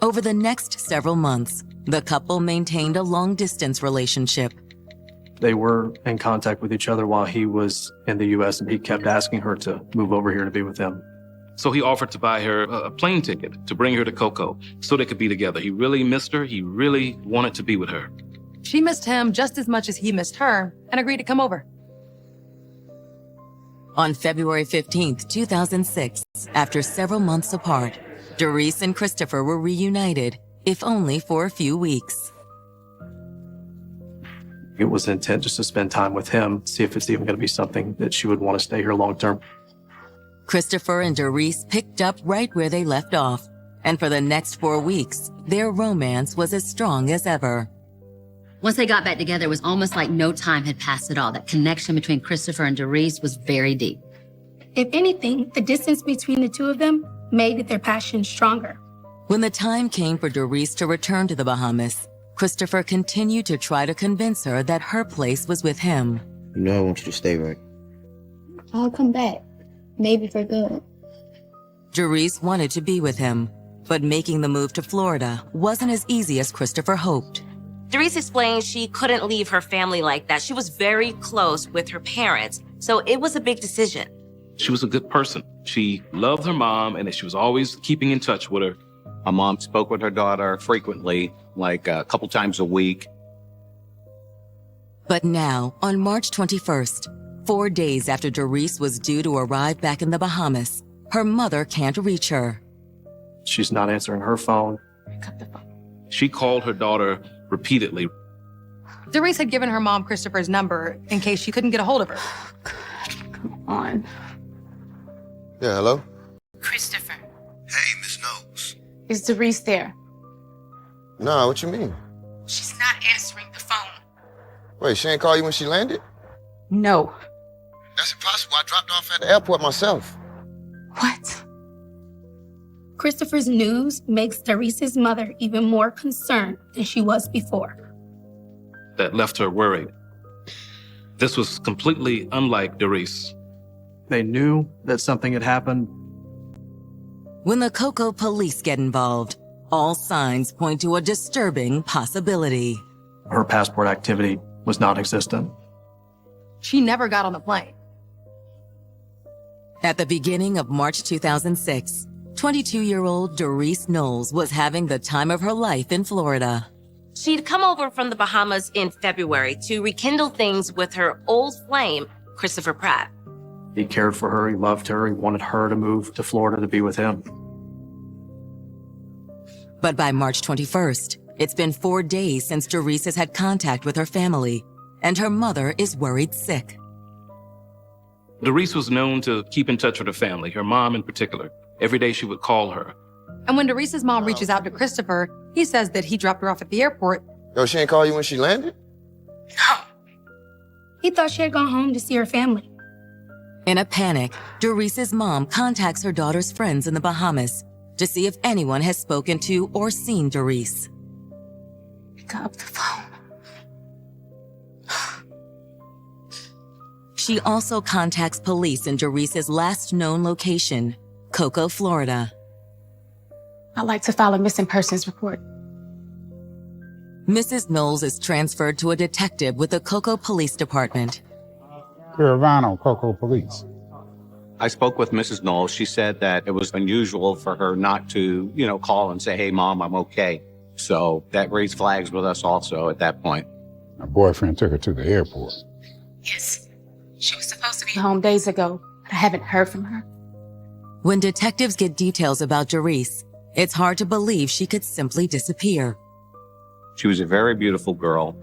Over the next several months, the couple maintained a long-distance relationship. They were in contact with each other while he was in the U.S., and he kept asking her to move over here to be with him. So he offered to buy her a plane ticket to bring her to Coco so they could be together. He really missed her. He really wanted to be with her. She missed him just as much as he missed her and agreed to come over. On February 15th, 2006, after several months apart, Doris and Christopher were reunited, if only for a few weeks. It was intent just to spend time with him, see if it's even going to be something that she would want to stay here long term. Christopher and Doris picked up right where they left off, and for the next 4 weeks, their romance was as strong as ever. Once they got back together, it was almost like no time had passed at all. That connection between Christopher and Doris was very deep. If anything, the distance between the two of them made their passion stronger. When the time came for Doris to return to the Bahamas, Christopher continued to try to convince her that her place was with him. You know I want you to stay, right? I'll come back. Maybe for good. Doris wanted to be with him, but making the move to Florida wasn't as easy as Christopher hoped. Doris explained she couldn't leave her family like that. She was very close with her parents, so it was a big decision. She was a good person. She loved her mom and she was always keeping in touch with her. My mom spoke with her daughter frequently, like a couple times a week. But now, on March 21st, 4 days after Doris was due to arrive back in the Bahamas, her mother can't reach her. She's not answering her phone. She called her daughter repeatedly. Doris had given her mom Christopher's number in case she couldn't get a hold of her. Come on. Yeah, hello? Christopher, Hey, Miss Knowles. is Doris there? Nah, what you mean? She's not answering the phone. Wait, she ain't call you when she landed? No. That's impossible. I dropped off at the airport myself. What? Christopher's news makes Doris's mother even more concerned than she was before. That left her worried. This was completely unlike Doris. They knew that something had happened. When the Cocoa police get involved, all signs point to a disturbing possibility. Her passport activity was non-existent. She never got on the plane. At the beginning of March 2006, 22-year-old Doris Knowles was having the time of her life in Florida. She'd come over from the Bahamas in February to rekindle things with her old flame, Christopher Pratt. He cared for her, he loved her, he wanted her to move to Florida to be with him. But by March 21st, it's been 4 days since Doris has had contact with her family, and her mother is worried sick. Doris was known to keep in touch with her family, her mom in particular. Every day she would call her. And when Doris's mom reaches out to Christopher, he says that he dropped her off at the airport. Yo, she ain't call you when she landed? He thought she had gone home to see her family. In a panic, Doris's mom contacts her daughter's friends in the Bahamas to see if anyone has spoken to or seen Doris. Pick up the phone. She also contacts police in Doris's last known location, Cocoa, Florida. I'd like to file a missing persons report. Mrs. Knowles is transferred to a detective with the Cocoa Police Department. Caravano, Cocoa Police. I spoke with Mrs. Knowles. She said that it was unusual for her not to, call and say, hey, Mom, I'm okay. So that raised flags with us also at that point. My boyfriend took her to the airport. Yes. She was supposed to be home days ago, but I haven't heard from her. When detectives get details about Doris, it's hard to believe she could simply disappear. She was a very beautiful girl.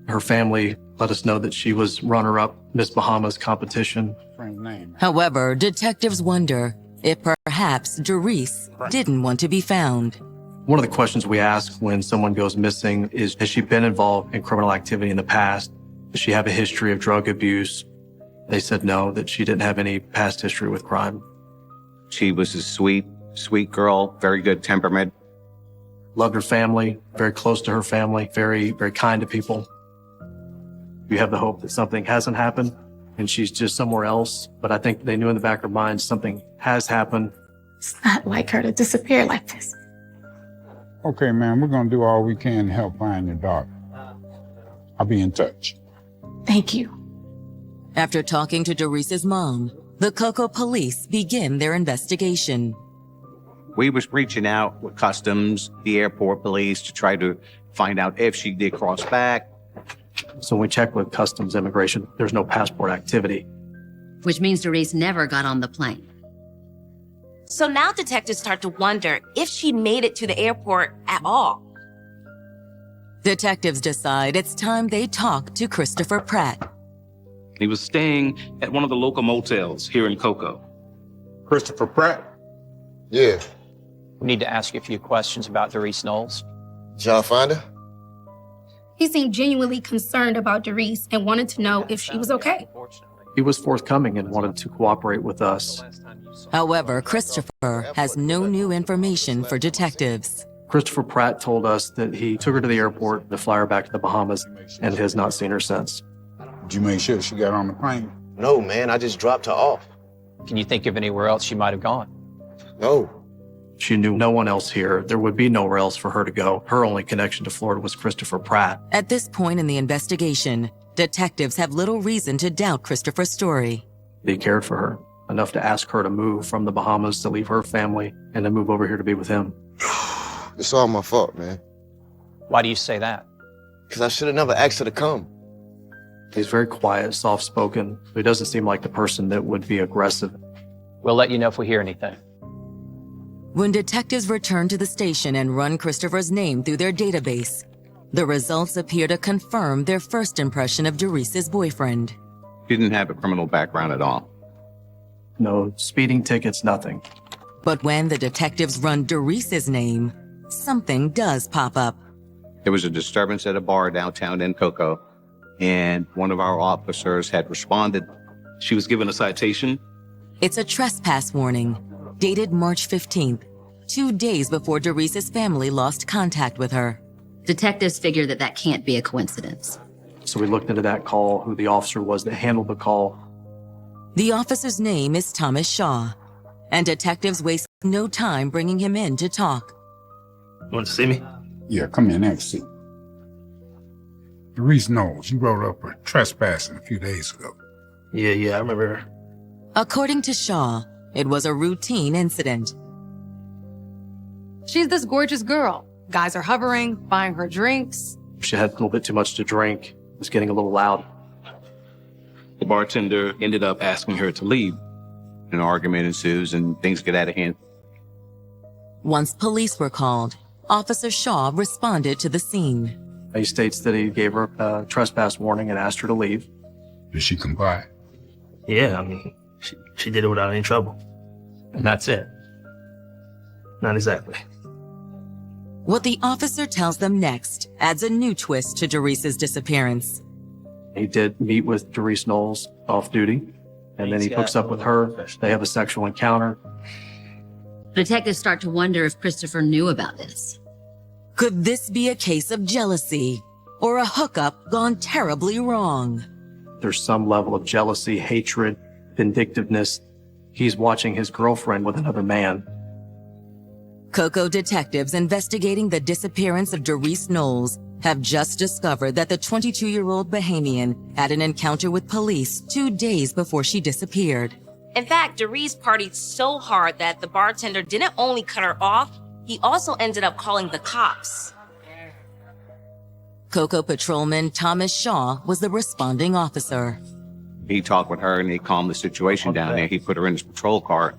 Her family let us know that she was runner-up Miss Bahamas competition. However, detectives wonder if perhaps Doris didn't want to be found. One of the questions we ask when someone goes missing is, has she been involved in criminal activity in the past? Does she have a history of drug abuse? They said no, that she didn't have any past history with crime. She was a sweet girl, very good temperament. Loved her family, very close to her family, very, very kind to people. You have the hope that something hasn't happened and she's just somewhere else. But I think they knew in the back of their minds something has happened. It's not like her to disappear like this. Okay, man, we're gonna do all we can to help find your daughter. I'll be in touch. Thank you. After talking to Doris's mom, the Cocoa police begin their investigation. We was reaching out with customs, the airport police to try to find out if she did cross back. So when we checked with customs immigration, there's no passport activity. Which means Doris never got on the plane. So now detectives start to wonder if she made it to the airport at all. Detectives decide it's time they talk to Christopher Pratt. He was staying at one of the local motels here in Cocoa. Christopher Pratt? Yeah. We need to ask you a few questions about Doris Knowles. Did y'all find her? He seemed genuinely concerned about Doris and wanted to know if she was okay. He was forthcoming and wanted to cooperate with us. However, Christopher has no new information for detectives. Christopher Pratt told us that he took her to the airport to fly her back to the Bahamas and has not seen her since. Did you make sure she got on the plane? No, man, I just dropped her off. Can you think of anywhere else she might have gone? No. She knew no one else here. There would be nowhere else for her to go. Her only connection to Florida was Christopher Pratt. At this point in the investigation, detectives have little reason to doubt Christopher's story. He cared for her enough to ask her to move from the Bahamas, to leave her family, and to move over here to be with him. It's all my fault, man. Why do you say that? Because I should have never asked her to come. He's very quiet, soft-spoken. He doesn't seem like the person that would be aggressive. We'll let you know if we hear anything. When detectives return to the station and run Christopher's name through their database, the results appear to confirm their first impression of Doris's boyfriend. She didn't have a criminal background at all. No speeding tickets, nothing. But when the detectives run Doris's name, something does pop up. There was a disturbance at a bar downtown in Cocoa, and one of our officers had responded. She was given a citation. It's a trespass warning, dated March 15th, 2 days before Doris's family lost contact with her. Detectives figure that that can't be a coincidence. So we looked into that call, who the officer was that handled the call. The officer's name is Thomas Shaw, and detectives waste no time bringing him in to talk. You want to see me? Yeah, come in, have a seat. Doris Knowles, you wrote up for trespassing a few days ago. Yeah, I remember her. According to Shaw, it was a routine incident. She's this gorgeous girl. Guys are hovering, buying her drinks. She had a little bit too much to drink. It was getting a little loud. The bartender ended up asking her to leave. An argument ensues and things get out of hand. Once police were called, Officer Shaw responded to the scene. He states that he gave her a trespass warning and asked her to leave. Did she comply? Yeah, I mean, she did it without any trouble. And that's it. Not exactly. What the officer tells them next adds a new twist to Doris's disappearance. He did meet with Doris Knowles off duty, and then he hooks up with her. They have a sexual encounter. Detectives start to wonder if Christopher knew about this. Could this be a case of jealousy or a hookup gone terribly wrong? There's some level of jealousy, hatred, vindictiveness. He's watching his girlfriend with another man. Cocoa detectives investigating the disappearance of Doris Knowles have just discovered that the 22-year-old Bahamian had an encounter with police 2 days before she disappeared. In fact, Doris partied so hard that the bartender didn't only cut her off, he also ended up calling the cops. Cocoa patrolman Thomas Shaw was the responding officer. He talked with her and he calmed the situation down there. He put her in his patrol car.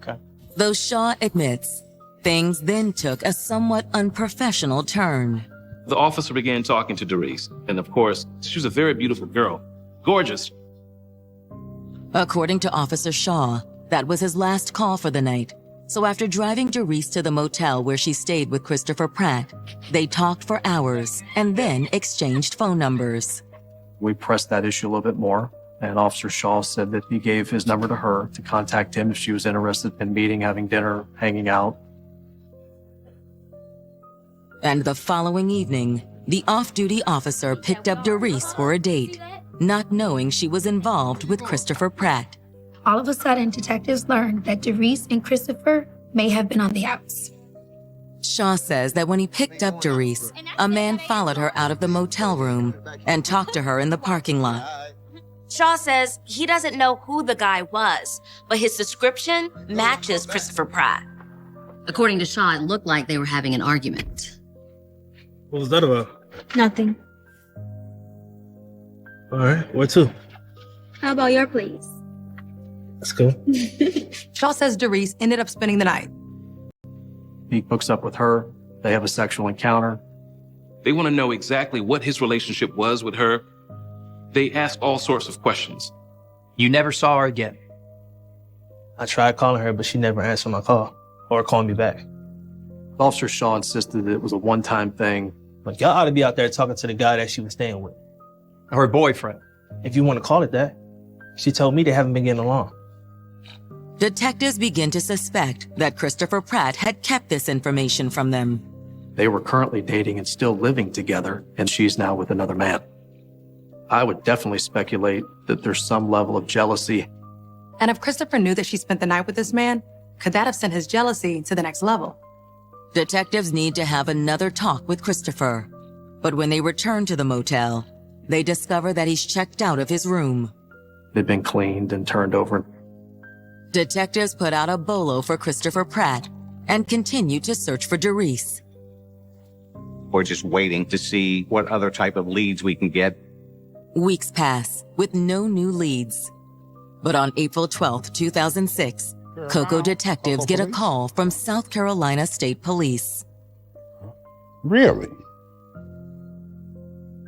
Though Shaw admits, things then took a somewhat unprofessional turn. The officer began talking to Doris, and of course, she was a very beautiful girl. Gorgeous. According to Officer Shaw, that was his last call for the night. So after driving Doris to the motel where she stayed with Christopher Pratt, they talked for hours and then exchanged phone numbers. We pressed that issue a little bit more, and Officer Shaw said that he gave his number to her to contact him if she was interested in meeting, having dinner, hanging out. And the following evening, the off-duty officer picked up Doris for a date, not knowing she was involved with Christopher Pratt. All of a sudden, detectives learned that Doris and Christopher may have been on the outs. Shaw says that when he picked up Doris, a man followed her out of the motel room and talked to her in the parking lot. Shaw says he doesn't know who the guy was, but his description matches Christopher Pratt. According to Shaw, it looked like they were having an argument. What was that about? Nothing. All right, where to? How about your place? Let's go. Shaw says Doris ended up spending the night. He hooks up with her. They have a sexual encounter. They want to know exactly what his relationship was with her. They ask all sorts of questions. You never saw her again? I tried calling her, but she never answered my call or called me back. Officer Shaw insisted that it was a one-time thing. Like, y'all ought to be out there talking to the guy that she was staying with. Her boyfriend. If you want to call it that. She told me they haven't been getting along. Detectives begin to suspect that Christopher Pratt had kept this information from them. They were currently dating and still living together, and she's now with another man. I would definitely speculate that there's some level of jealousy. And if Christopher knew that she spent the night with this man, could that have sent his jealousy to the next level? Detectives need to have another talk with Christopher. But when they return to the motel, they discover that he's checked out of his room. They'd been cleaned and turned over. Detectives put out a bolo for Christopher Pratt and continue to search for Doris. We're just waiting to see what other type of leads we can get. Weeks pass with no new leads. But on April 12, 2006, Cocoa detectives get a call from South Carolina State Police. Really?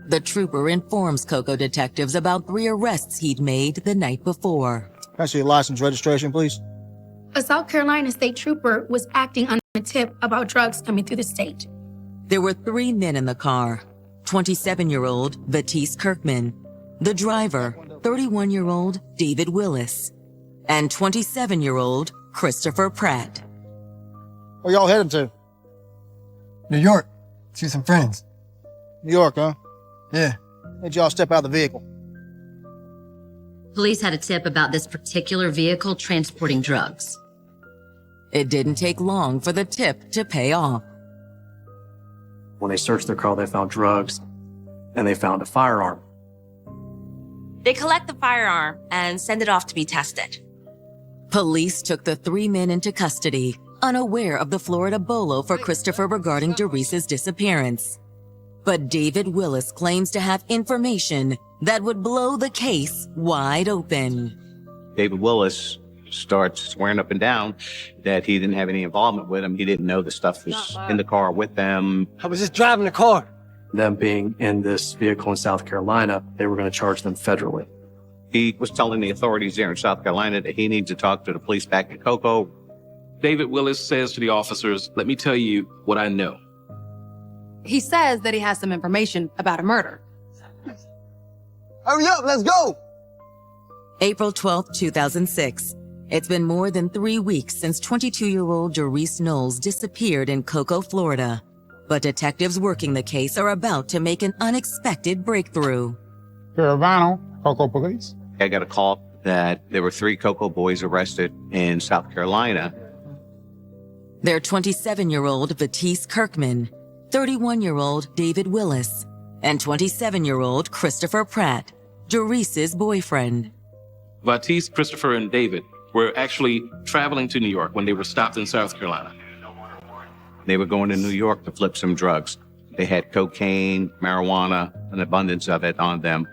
The trooper informs Cocoa detectives about 3 arrests he'd made the night before. Can I see your license registration, please? A South Carolina state trooper was acting on a tip about drugs coming through the state. There were 3 men in the car. 27-year-old Batiste Kirkman, the driver, 31-year-old David Willis, and 27-year-old Christopher Pratt. Where y'all heading to? New York. See some friends. New York, huh? Yeah. How'd y'all step out of the vehicle? Police had a tip about this particular vehicle transporting drugs. It didn't take long for the tip to pay off. When they searched their car, they found drugs and they found a firearm. They collect the firearm and send it off to be tested. Police took the 3 men into custody, unaware of the Florida bolo for Christopher regarding Dorese's disappearance. But David Willis claims to have information that would blow the case wide open. David Willis starts swearing up and down that he didn't have any involvement with him. He didn't know the stuff was in the car with them. I was just driving the car. Them being in this vehicle in South Carolina, they were going to charge them federally. He was telling the authorities there in South Carolina that he needs to talk to the police back in Cocoa. David Willis says to the officers, "Let me tell you what I know." He says that he has some information about a murder. Hurry up, let's go! April 12, 2006. It's been more than 3 weeks since 22-year-old Dorese Knowles disappeared in Cocoa, Florida. But detectives working the case are about to make an unexpected breakthrough. Caravano, Cocoa Police. I got a call that there were 3 Cocoa boys arrested in South Carolina. They're 27-year-old Batiste Kirkman, 31-year-old David Willis, and 27-year-old Christopher Pratt, Dorese's boyfriend. Batiste, Christopher, and David were actually traveling to New York when they were stopped in South Carolina. They were going to New York to flip some drugs. They had cocaine, marijuana, an abundance of it on them.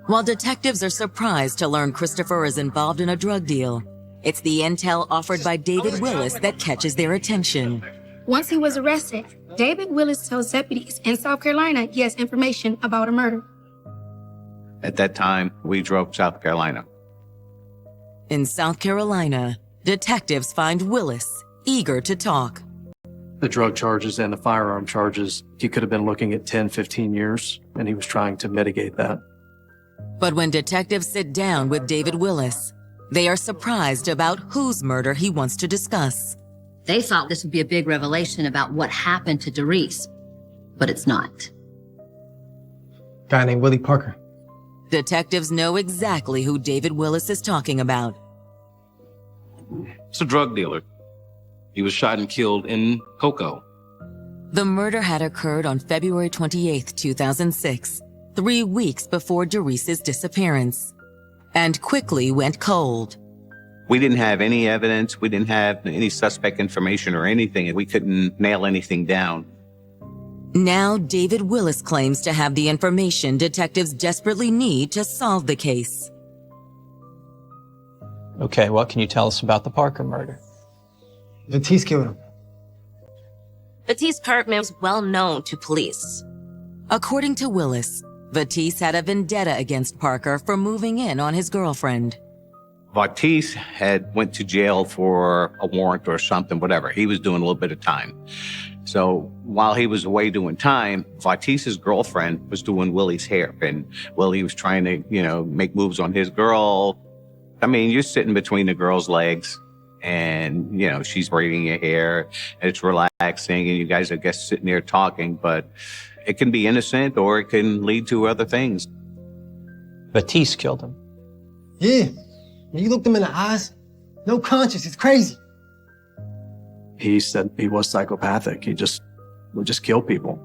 While detectives are surprised to learn Christopher is involved in a drug deal, it's the intel offered by David Willis that catches their attention. Once he was arrested, David Willis tells deputies in South Carolina he has information about a murder. At that time, we drove to South Carolina. In South Carolina, detectives find Willis eager to talk. The drug charges and the firearm charges, he could have been looking at 10, 15 years, and he was trying to mitigate that. But when detectives sit down with David Willis, they are surprised about whose murder he wants to discuss. They thought this would be a big revelation about what happened to Dorese, but it's not. Guy named Willie Parker. Detectives know exactly who David Willis is talking about. It's a drug dealer. He was shot and killed in Cocoa. The murder had occurred on February 28, 2006, 3 weeks before Dorese's disappearance, and quickly went cold. We didn't have any evidence. We didn't have any suspect information or anything. We couldn't nail anything down. Now, David Willis claims to have the information detectives desperately need to solve the case. Okay, what can you tell us about the Parker murder? Batiste killed him. Batiste Kirkman was well known to police. According to Willis, Batiste had a vendetta against Parker for moving in on his girlfriend. Batiste had went to jail for a warrant or something, whatever. He was doing a little bit of time. So while he was away doing time, Batiste's girlfriend was doing Willie's hair. And Willie was trying to, make moves on his girl. I mean, you're sitting between the girl's legs and, she's braiding your hair and it's relaxing and you guys, I guess, sitting there talking, but it can be innocent or it can lead to other things. Batiste killed him. Yeah. You looked him in the eyes. No conscience. It's crazy. He said he was psychopathic. He would just kill people.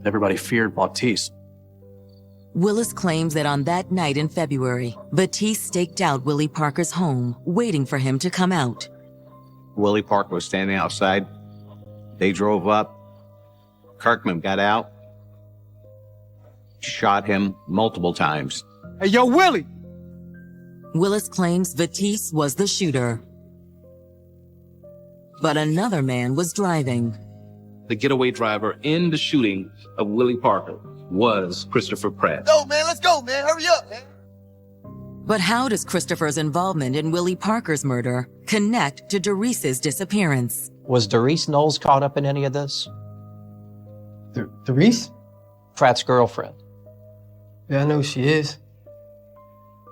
Everybody feared Batiste. Willis claims that on that night in February, Batiste staked out Willie Parker's home, waiting for him to come out. Willie Parker was standing outside. They drove up. Kirkman got out, shot him multiple times. Hey, yo, Willie! Willis claims Batiste was the shooter. But another man was driving. The getaway driver in the shooting of Willie Parker was Christopher Pratt. Go, man, let's go, man. Hurry up, man. But how does Christopher's involvement in Willie Parker's murder connect to Dorese's disappearance? Was Dorese Knowles caught up in any of this? Dorese? Pratt's girlfriend. Yeah, I know who she is.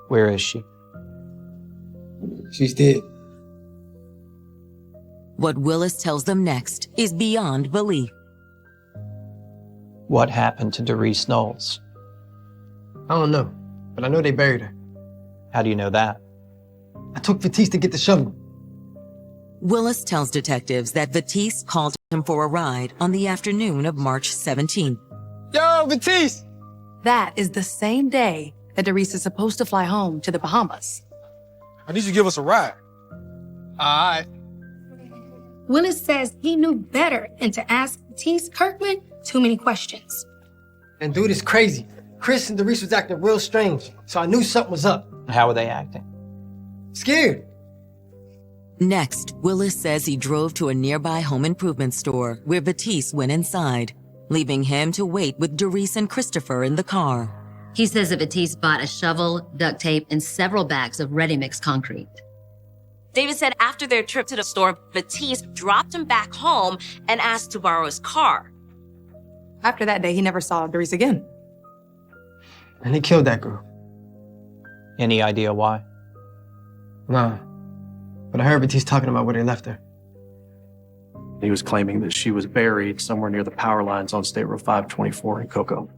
Where is she? She's dead. What Willis tells them next is beyond belief. What happened to Doris Knowles? I don't know, but I know they buried her. How do you know that? I took Batiste to get the shovel. Willis tells detectives that Batiste called him for a ride on the afternoon of March 17th. Yo, Batiste! That is the same day that Doris is supposed to fly home to the Bahamas. I need you to give us a ride. All right. Willis says he knew better than to ask Batiste Kirkman too many questions. And dude is crazy. Chris and Doris was acting real strange, so I knew something was up. How were they acting? Scared. Next, Willis says he drove to a nearby home improvement store where Batiste went inside, leaving him to wait with Doris and Christopher in the car. He says that Batiste bought a shovel, duct tape, and several bags of ready-mix concrete. David said after their trip to the store, Batiste dropped him back home and asked to borrow his car. After that day, he never saw Doris again. And he killed that girl. Any idea why? Nah. But I heard Batiste talking about where they left her. He was claiming that she was buried somewhere near the power lines on State Road 524 in Cocoa.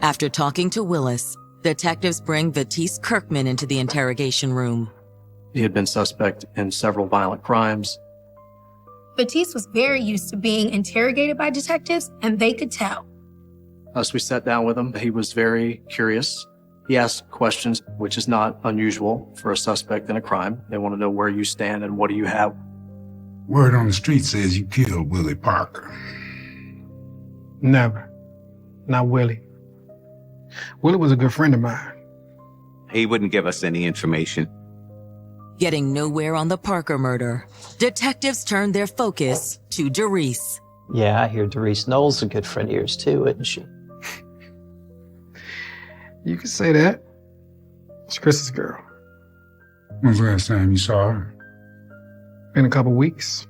After talking to Willis, detectives bring Batiste Kirkman into the interrogation room. He had been suspect in several violent crimes. Batiste was very used to being interrogated by detectives, and they could tell. As we sat down with him, he was very curious. He asked questions, which is not unusual for a suspect in a crime. They want to know where you stand and what do you have. Word on the street says you killed Willie Parker. Never. Not Willie. Willie was a good friend of mine. He wouldn't give us any information. Getting nowhere on the Parker murder, detectives turned their focus to Doris. Yeah, I hear Doris Knowles is a good friend of yours too, isn't she? You could say that. It's Chris's girl. When's the last time you saw her? Been a couple weeks.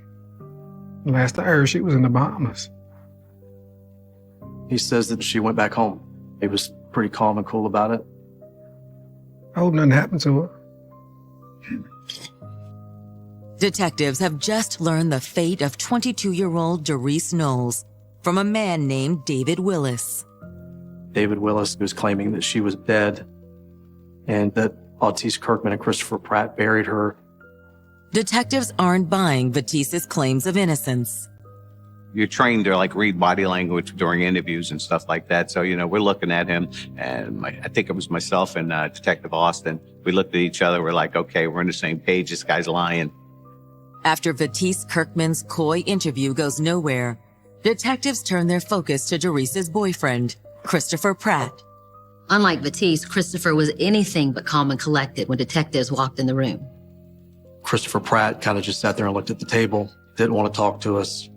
Last I heard, she was in the Bahamas. He says that she went back home. He was pretty calm and cool about it. I hope nothing happened to her. Detectives have just learned the fate of 22-year-old Doris Knowles from a man named David Willis. David Willis was claiming that she was dead and that Batiste Kirkman and Christopher Pratt buried her. Detectives aren't buying Batiste's claims of innocence. You're trained to read body language during interviews and stuff like that. So, we're looking at him and I think it was myself and Detective Austin. We looked at each other. We're like, okay, we're on the same page. This guy's lying. After Batiste Kirkman's coy interview goes nowhere, detectives turn their focus to Doris's boyfriend, Christopher Pratt. Unlike Batiste, Christopher was anything but calm and collected when detectives walked in the room. Christopher Pratt kind of just sat there and looked at the table, didn't want to talk to us.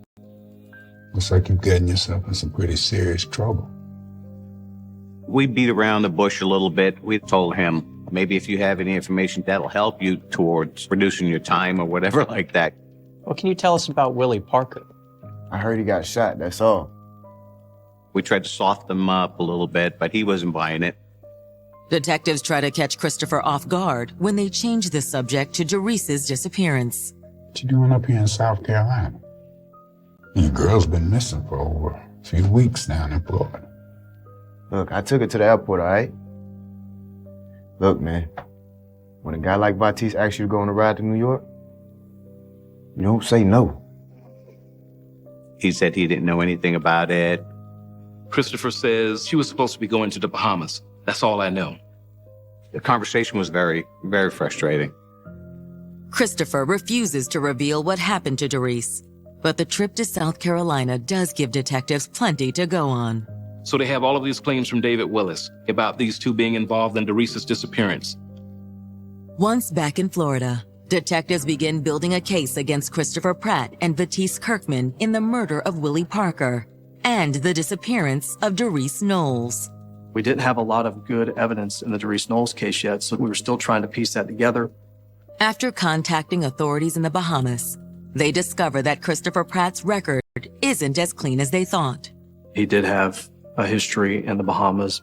Looks like you've gotten yourself in some pretty serious trouble. We beat around the bush a little bit. We told him, maybe if you have any information that'll help you towards reducing your time or whatever like that. What can you tell us about Willie Parker? I heard he got shot, that's all. We tried to soften him up a little bit, but he wasn't buying it. Detectives try to catch Christopher off guard when they change the subject to Doris's disappearance. What you doing up here in South Carolina? Your girl's been missing for over a few weeks down in Florida. Look, I took her to the airport, all right? Look, man, when a guy like Batiste asks you to go on a ride to New York, you don't say no. He said he didn't know anything about it. Christopher says she was supposed to be going to the Bahamas. That's all I know. The conversation was very, very frustrating. Christopher refuses to reveal what happened to Doris, but the trip to South Carolina does give detectives plenty to go on. So they have all of these claims from David Willis about these two being involved in Doris's disappearance. Once back in Florida, detectives begin building a case against Christopher Pratt and Batiste Kirkman in the murder of Willie Parker and the disappearance of Doris Knowles. We didn't have a lot of good evidence in the Doris Knowles case yet, so we were still trying to piece that together. After contacting authorities in the Bahamas, they discover that Christopher Pratt's record isn't as clean as they thought. He did have a history in the Bahamas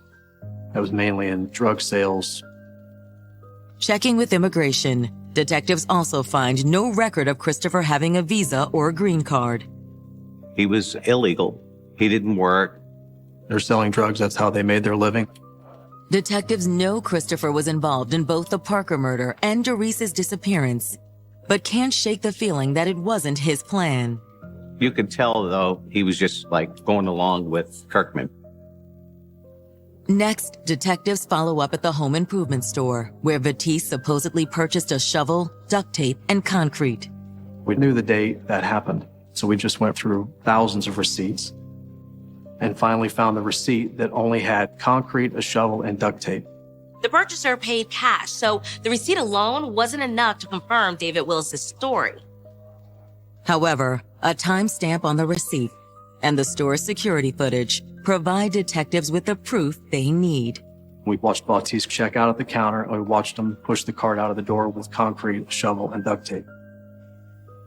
that was mainly in drug sales. Checking with immigration, Detectives also find no record of Christopher having a visa or a green card. He was illegal. He didn't work. They're selling drugs. That's how they made their living. Detectives know Christopher was involved in both the Parker murder and Doris's disappearance, but can't shake the feeling that it wasn't his plan. You could tell, though, he was just like going along with Kirkman. Next, detectives follow up at the home improvement store, where Vatisse supposedly purchased a shovel, duct tape, and concrete. We knew the date that happened, so we just went through thousands of receipts and finally found the receipt that only had concrete, a shovel, and duct tape. The purchaser paid cash, so the receipt alone wasn't enough to confirm David Willis's story. However, a timestamp on the receipt and the store's security footage provide detectives with the proof they need. We watched Bautiste check out at the counter, and we watched him push the cart out of the door with concrete, a shovel, and duct tape.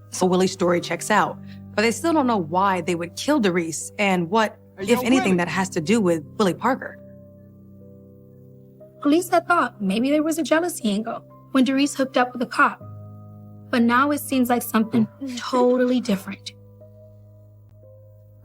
So Willie's story checks out, but they still don't know why they would kill Doris and what, if anything, that has to do with Willie Parker. Police had thought maybe there was a jealousy angle when Doris hooked up with a cop. But now it seems like something totally different.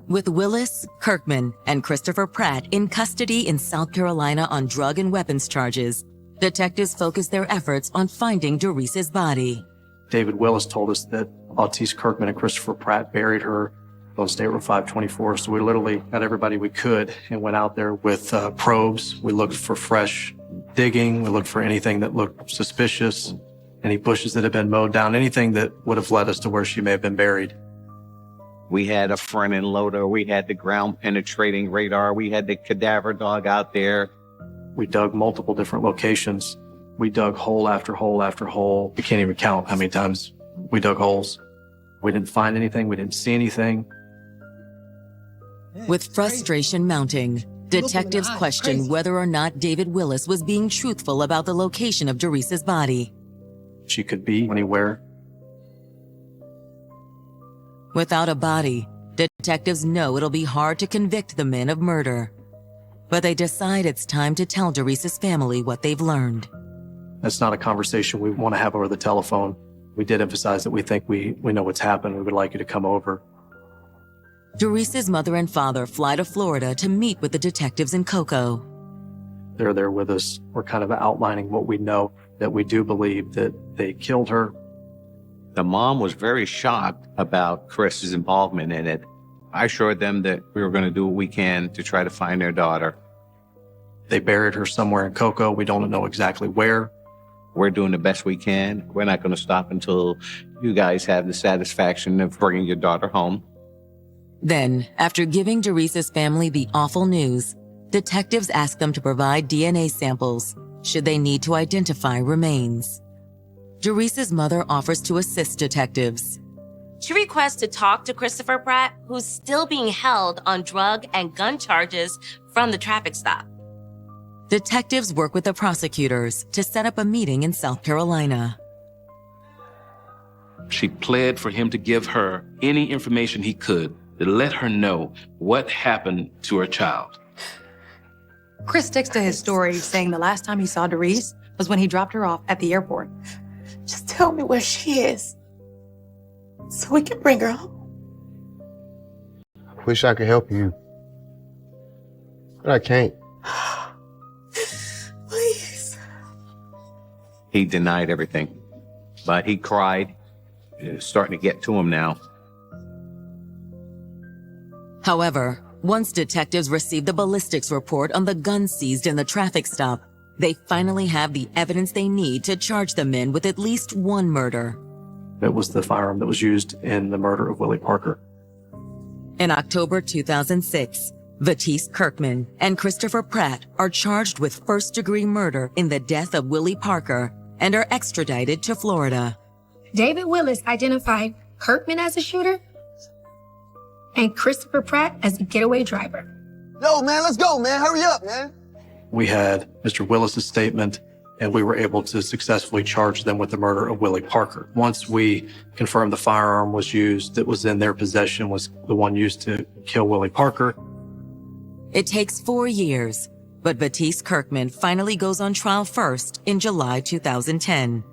With Willis, Kirkman, and Christopher Pratt in custody in South Carolina on drug and weapons charges, detectives focus their efforts on finding Doris's body. David Willis told us that Bautiste Kirkman and Christopher Pratt buried her on State Road 524. So we literally got everybody we could and went out there with probes. We looked for fresh digging. We looked for anything that looked suspicious, any bushes that had been mowed down, anything that would have led us to where she may have been buried. We had a front end loader. We had the ground penetrating radar. We had the cadaver dog out there. We dug multiple different locations. We dug hole after hole after hole. We can't even count how many times we dug holes. We didn't find anything. We didn't see anything. With frustration mounting, detectives question whether or not David Willis was being truthful about the location of Doris's body. She could be anywhere. Without a body, detectives know it'll be hard to convict the men of murder. But they decide it's time to tell Doris's family what they've learned. That's not a conversation we want to have over the telephone. We did emphasize that we think we know what's happened. We would like you to come over. Doris's mother and father fly to Florida to meet with the detectives in Cocoa. They're there with us. We're kind of outlining what we know, that we do believe that they killed her. The mom was very shocked about Chris's involvement in it. I assured them that we were going to do what we can to try to find their daughter. They buried her somewhere in Cocoa. We don't know exactly where. We're doing the best we can. We're not going to stop until you guys have the satisfaction of bringing your daughter home. Then, after giving Doris's family the awful news, detectives ask them to provide DNA samples should they need to identify remains. Doris's mother offers to assist detectives. She requests to talk to Christopher Pratt, who's still being held on drug and gun charges from the traffic stop. Detectives work with the prosecutors to set up a meeting in South Carolina. She pled for him to give her any information he could to let her know what happened to her child. Chris sticks to his story, saying the last time he saw Doris was when he dropped her off at the airport. Just tell me where she is so we can bring her home. Wish I could help you, but I can't. Please. He denied everything, but he cried. It's starting to get to him now. However, once detectives receive the ballistics report on the gun seized in the traffic stop, they finally have the evidence they need to charge the men with at least one murder. It was the firearm that was used in the murder of Willie Parker. In October 2006, Vatisse Kirkman and Christopher Pratt are charged with first-degree murder in the death of Willie Parker and are extradited to Florida. David Willis identified Kirkman as a shooter and Christopher Pratt as the getaway driver. Yo, man, let's go, man. Hurry up, man. We had Mr. Willis's statement, and we were able to successfully charge them with the murder of Willie Parker. Once we confirmed the firearm was used, that was in their possession, was the one used to kill Willie Parker. It takes 4 years, but Vatisse Kirkman finally goes on trial first in July 2010.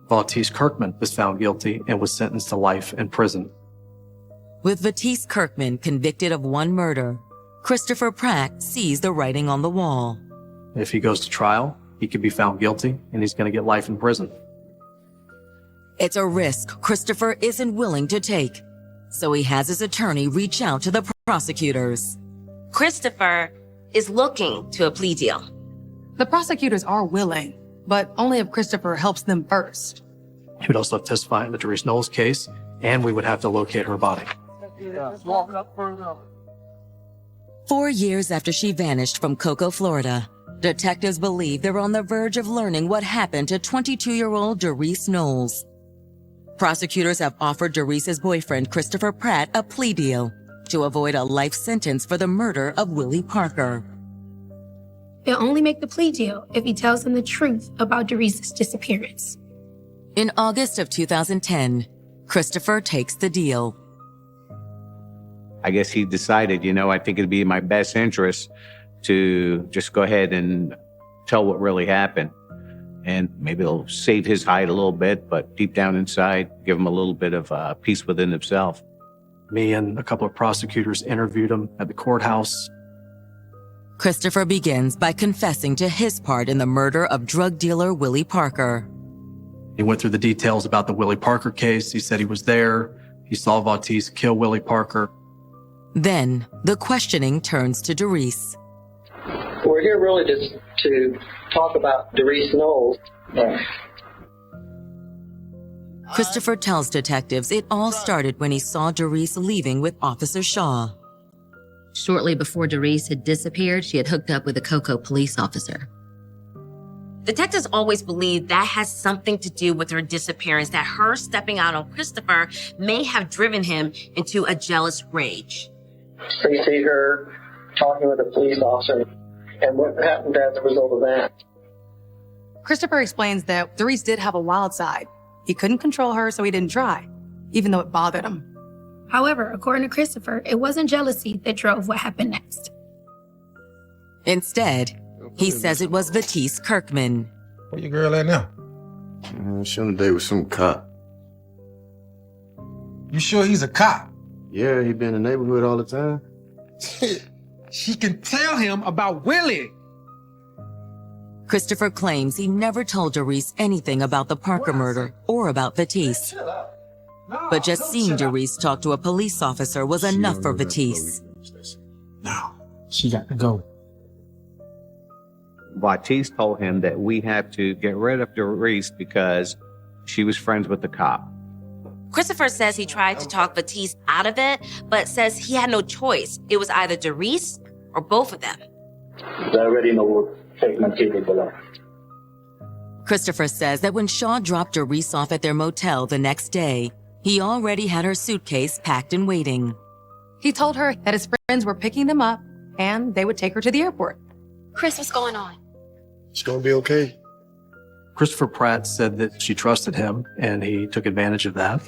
Valtese Kirkman was found guilty and was sentenced to life in prison. With Valtese Kirkman convicted of one murder, Christopher Pratt sees the writing on the wall. If he goes to trial, he could be found guilty and he's going to get life in prison. It's a risk Christopher isn't willing to take, so he has his attorney reach out to the prosecutors. Christopher is looking to a plea deal. The prosecutors are willing, but only if Christopher helps them first. He would also have to testify in the Doris Knowles case, and we would have to locate her body. 4 years after she vanished from Cocoa, Florida, detectives believe they're on the verge of learning what happened to 22-year-old Doris Knowles. Prosecutors have offered Doris's boyfriend, Christopher Pratt, a plea deal to avoid a life sentence for the murder of Willie Parker. They'll only make the plea deal if he tells them the truth about Doris's disappearance. In August of 2010, Christopher takes the deal. I guess he decided, I think it'd be in my best interest to just go ahead and tell what really happened. And maybe it'll save his hide a little bit, but deep down inside, give him a little bit of peace within himself. Me and a couple of prosecutors interviewed him at the courthouse. Christopher begins by confessing to his part in the murder of drug dealer Willie Parker. He went through the details about the Willie Parker case. He said he was there. He saw Valtese kill Willie Parker. Then the questioning turns to Doris. We're here really just to talk about Doris Knowles. Christopher tells detectives it all started when he saw Doris leaving with Officer Shaw. Shortly before Doris had disappeared, she had hooked up with a Cocoa police officer. Detectives always believe that has something to do with her disappearance, that her stepping out on Christopher may have driven him into a jealous rage. So you see her talking with a police officer, and what happened as a result of that? Christopher explains that Doris did have a wild side. He couldn't control her, so he didn't try, even though it bothered him. However, according to Christopher, it wasn't jealousy that drove what happened next. Instead, he says it was Valtese Kirkman. Where your girl at now? She on a date with some cop. You sure he's a cop? Yeah, he been in the neighborhood all the time. She can tell him about Willie. Christopher claims he never told Doris anything about the Parker murder or about Valtese. But just seeing Doris talk to a police officer was enough for Valtese. No, she got to go. Valtese told him that we have to get rid of Doris because she was friends with the cop. Christopher says he tried to talk Valtese out of it, but says he had no choice. It was either Doris or both of them. They already know what segment capable of. Christopher says that when Shaw dropped Doris off at their motel the next day, he already had her suitcase packed and waiting. He told her that his friends were picking them up and they would take her to the airport. Chris, what's going on? She gonna be okay? Christopher Pratt said that she trusted him, and he took advantage of that.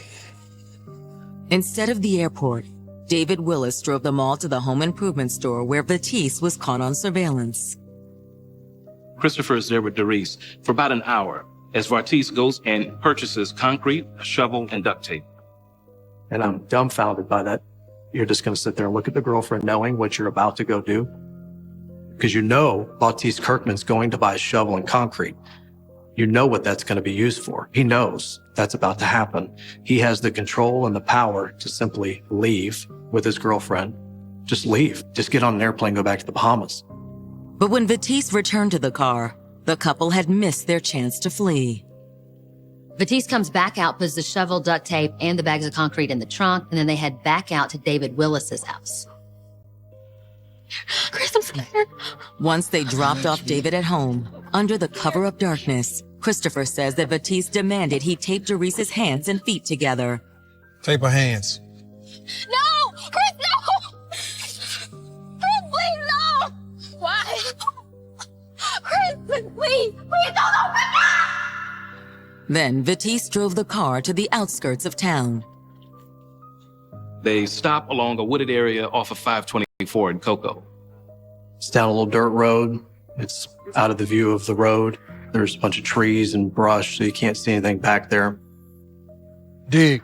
Instead of the airport, David Willis drove them all to the home improvement store where Valtese was caught on surveillance. Christopher is there with Doris for about an hour as Valtese goes and purchases concrete, a shovel, and duct tape. And I'm dumbfounded by that. You're just going to sit there and look at the girlfriend knowing what you're about to go do? Because you know Valtese Kirkman's going to buy a shovel and concrete. You know what that's going to be used for. He knows that's about to happen. He has the control and the power to simply leave with his girlfriend. Just leave. Just get on an airplane, go back to the Bahamas. But when Valtese returned to the car, the couple had missed their chance to flee. Valtese comes back out, puts the shovel, duct tape, and the bags of concrete in the trunk, and then they head back out to David Willis's house. Chris, I'm scared. Once they dropped off David at home, under the cover of darkness, Christopher says that Valtese demanded he tape Doris's hands and feet together. Tape her hands. No! Chris, no! Chris, please, no! Why? Chris, please don't open it! Then Valtese drove the car to the outskirts of town. They stop along a wooded area off of 524 in Cocoa. It's down a little dirt road. It's out of the view of the road. There's a bunch of trees and brush, so you can't see anything back there. Dig.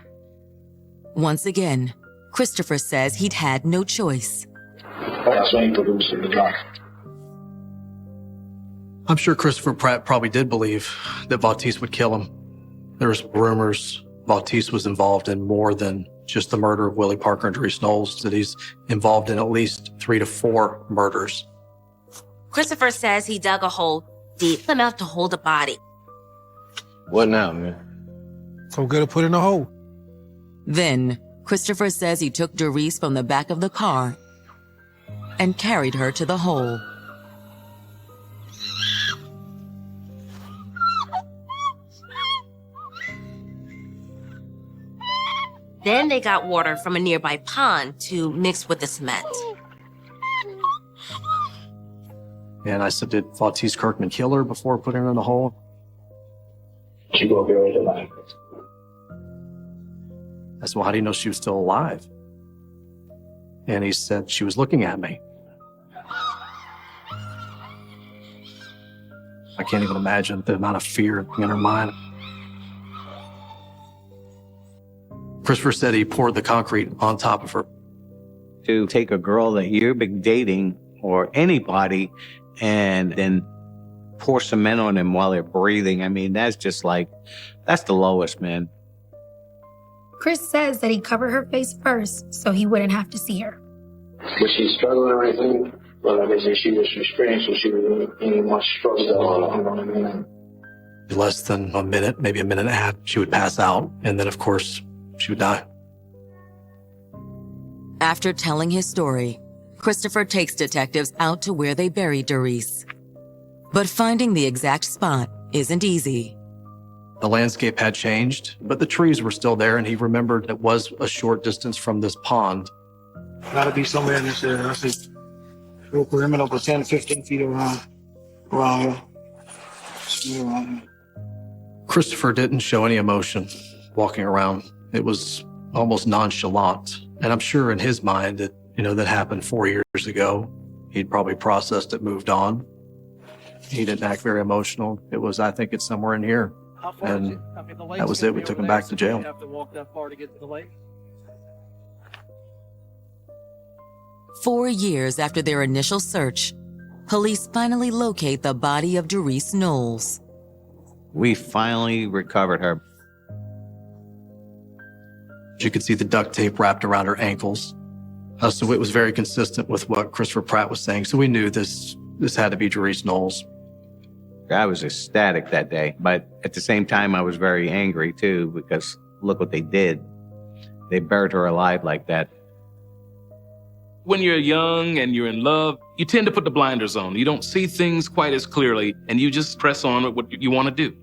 Once again, Christopher says he'd had no choice. That's when he produced the doc. I'm sure Christopher Pratt probably did believe that Vaughtis would kill him. There was rumors Vaughtis was involved in more than just the murder of Willie Parker and Doris Knowles, that he's involved in at least 3 to 4 murders. Christopher says he dug a hole deep enough to hold a body. What now, man? So good to put in a hole. Then, Christopher says he took Doris from the back of the car and carried her to the hole. Then they got water from a nearby pond to mix with the cement. And I said, did Vaughtis Kirkman kill her before putting her in the hole? She gonna be right alive. I said, well, how do you know she was still alive? And he said, she was looking at me. I can't even imagine the amount of fear in her mind. Christopher said he poured the concrete on top of her. To take a girl that you've been dating or anybody and then pour cement on them while they're breathing, I mean, that's just like, that's the lowest, man. Chris says that he covered her face first so he wouldn't have to see her. Was she struggling or anything? Well, like I said, she was restrained, so she was in much struggle. You know what I mean? Less than a minute, maybe a minute and a half, she would pass out. And then, of course, she would die. After telling his story, Christopher takes detectives out to where they buried Doris. But finding the exact spot isn't easy. The landscape had changed, but the trees were still there, and he remembered it was a short distance from this pond. Gotta be somewhere in this area. I see real perimeter over 10 to 15 feet around here. Somewhere around here. Christopher didn't show any emotion walking around. It was almost nonchalant. And I'm sure in his mind that, that happened 4 years ago. He'd probably processed it, moved on. He didn't act very emotional. It was, I think it's somewhere in here. And that was it. We took him back to jail. Have to walk that far to get to the lake. 4 years after their initial search, police finally locate the body of Doris Knowles. We finally recovered her. You could see the duct tape wrapped around her ankles. So it was very consistent with what Christopher Pratt was saying. So we knew this had to be Doris Knowles. I was ecstatic that day, but at the same time, I was very angry too, because look what they did. They buried her alive like that. When you're young and you're in love, you tend to put the blinders on. You don't see things quite as clearly, and you just press on with what you want to do.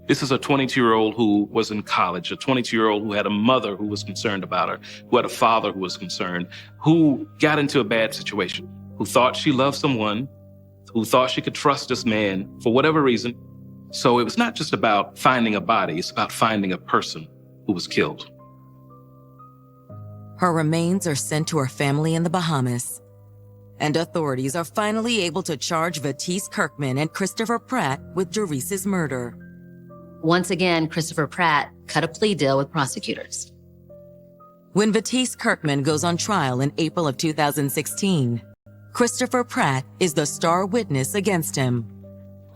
This is a 22-year-old who was in college, a 22-year-old who had a mother who was concerned about her, who had a father who was concerned, who got into a bad situation, who thought she loved someone, who thought she could trust this man for whatever reason. So it was not just about finding a body, it's about finding a person who was killed. Her remains are sent to her family in the Bahamas, and authorities are finally able to charge Vaughtis Kirkman and Christopher Pratt with Doris's murder. Once again, Christopher Pratt cut a plea deal with prosecutors. When Vaughtis Kirkman goes on trial in April of 2016, Christopher Pratt is the star witness against him.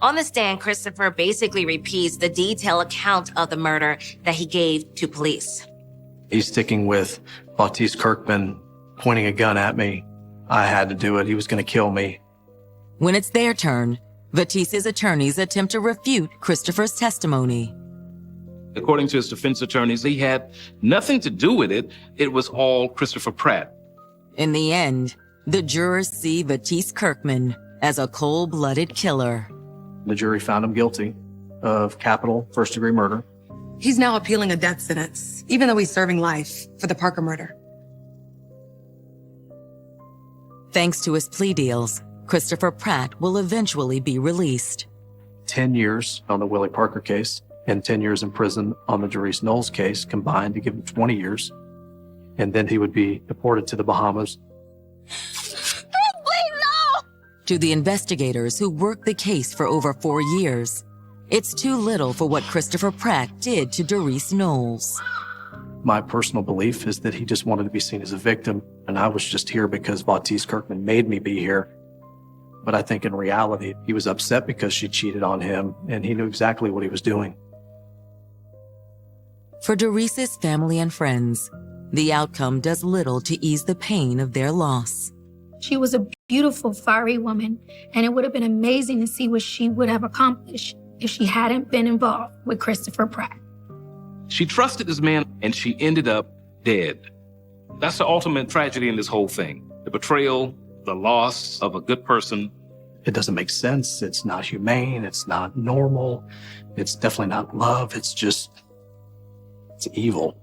On the stand, Christopher basically repeats the detailed account of the murder that he gave to police. He's sticking with Vaughtis Kirkman pointing a gun at me. I had to do it. He was going to kill me. When it's their turn, Vaughtis's attorneys attempt to refute Christopher's testimony. According to his defense attorneys, he had nothing to do with it. It was all Christopher Pratt. In the end, the jurors see Vaughtis Kirkman as a cold-blooded killer. The jury found him guilty of capital first-degree murder. He's now appealing a death sentence, even though he's serving life for the Parker murder. Thanks to his plea deals, Christopher Pratt will eventually be released. 10 years on the Willie Parker case and 10 years in prison on the Doris Knowles case combined to give him 20 years. And then he would be deported to the Bahamas. Please, no! To the investigators who worked the case for over 4 years, It's too little for what Christopher Pratt did to Doris Knowles. My personal belief is that he just wanted to be seen as a victim, and I was just here because Vatis Kirkman made me be here. But I think in reality, he was upset because she cheated on him, and he knew exactly what he was doing. For Doris's family and friends, the outcome does little to ease the pain of their loss. She was a beautiful, fiery woman, and it would have been amazing to see what she would have accomplished if she hadn't been involved with Christopher Pratt. She trusted this man, and she ended up dead. That's the ultimate tragedy in this whole thing. The betrayal, the loss of a good person. It doesn't make sense. It's not humane. It's not normal. It's definitely not love. It's evil.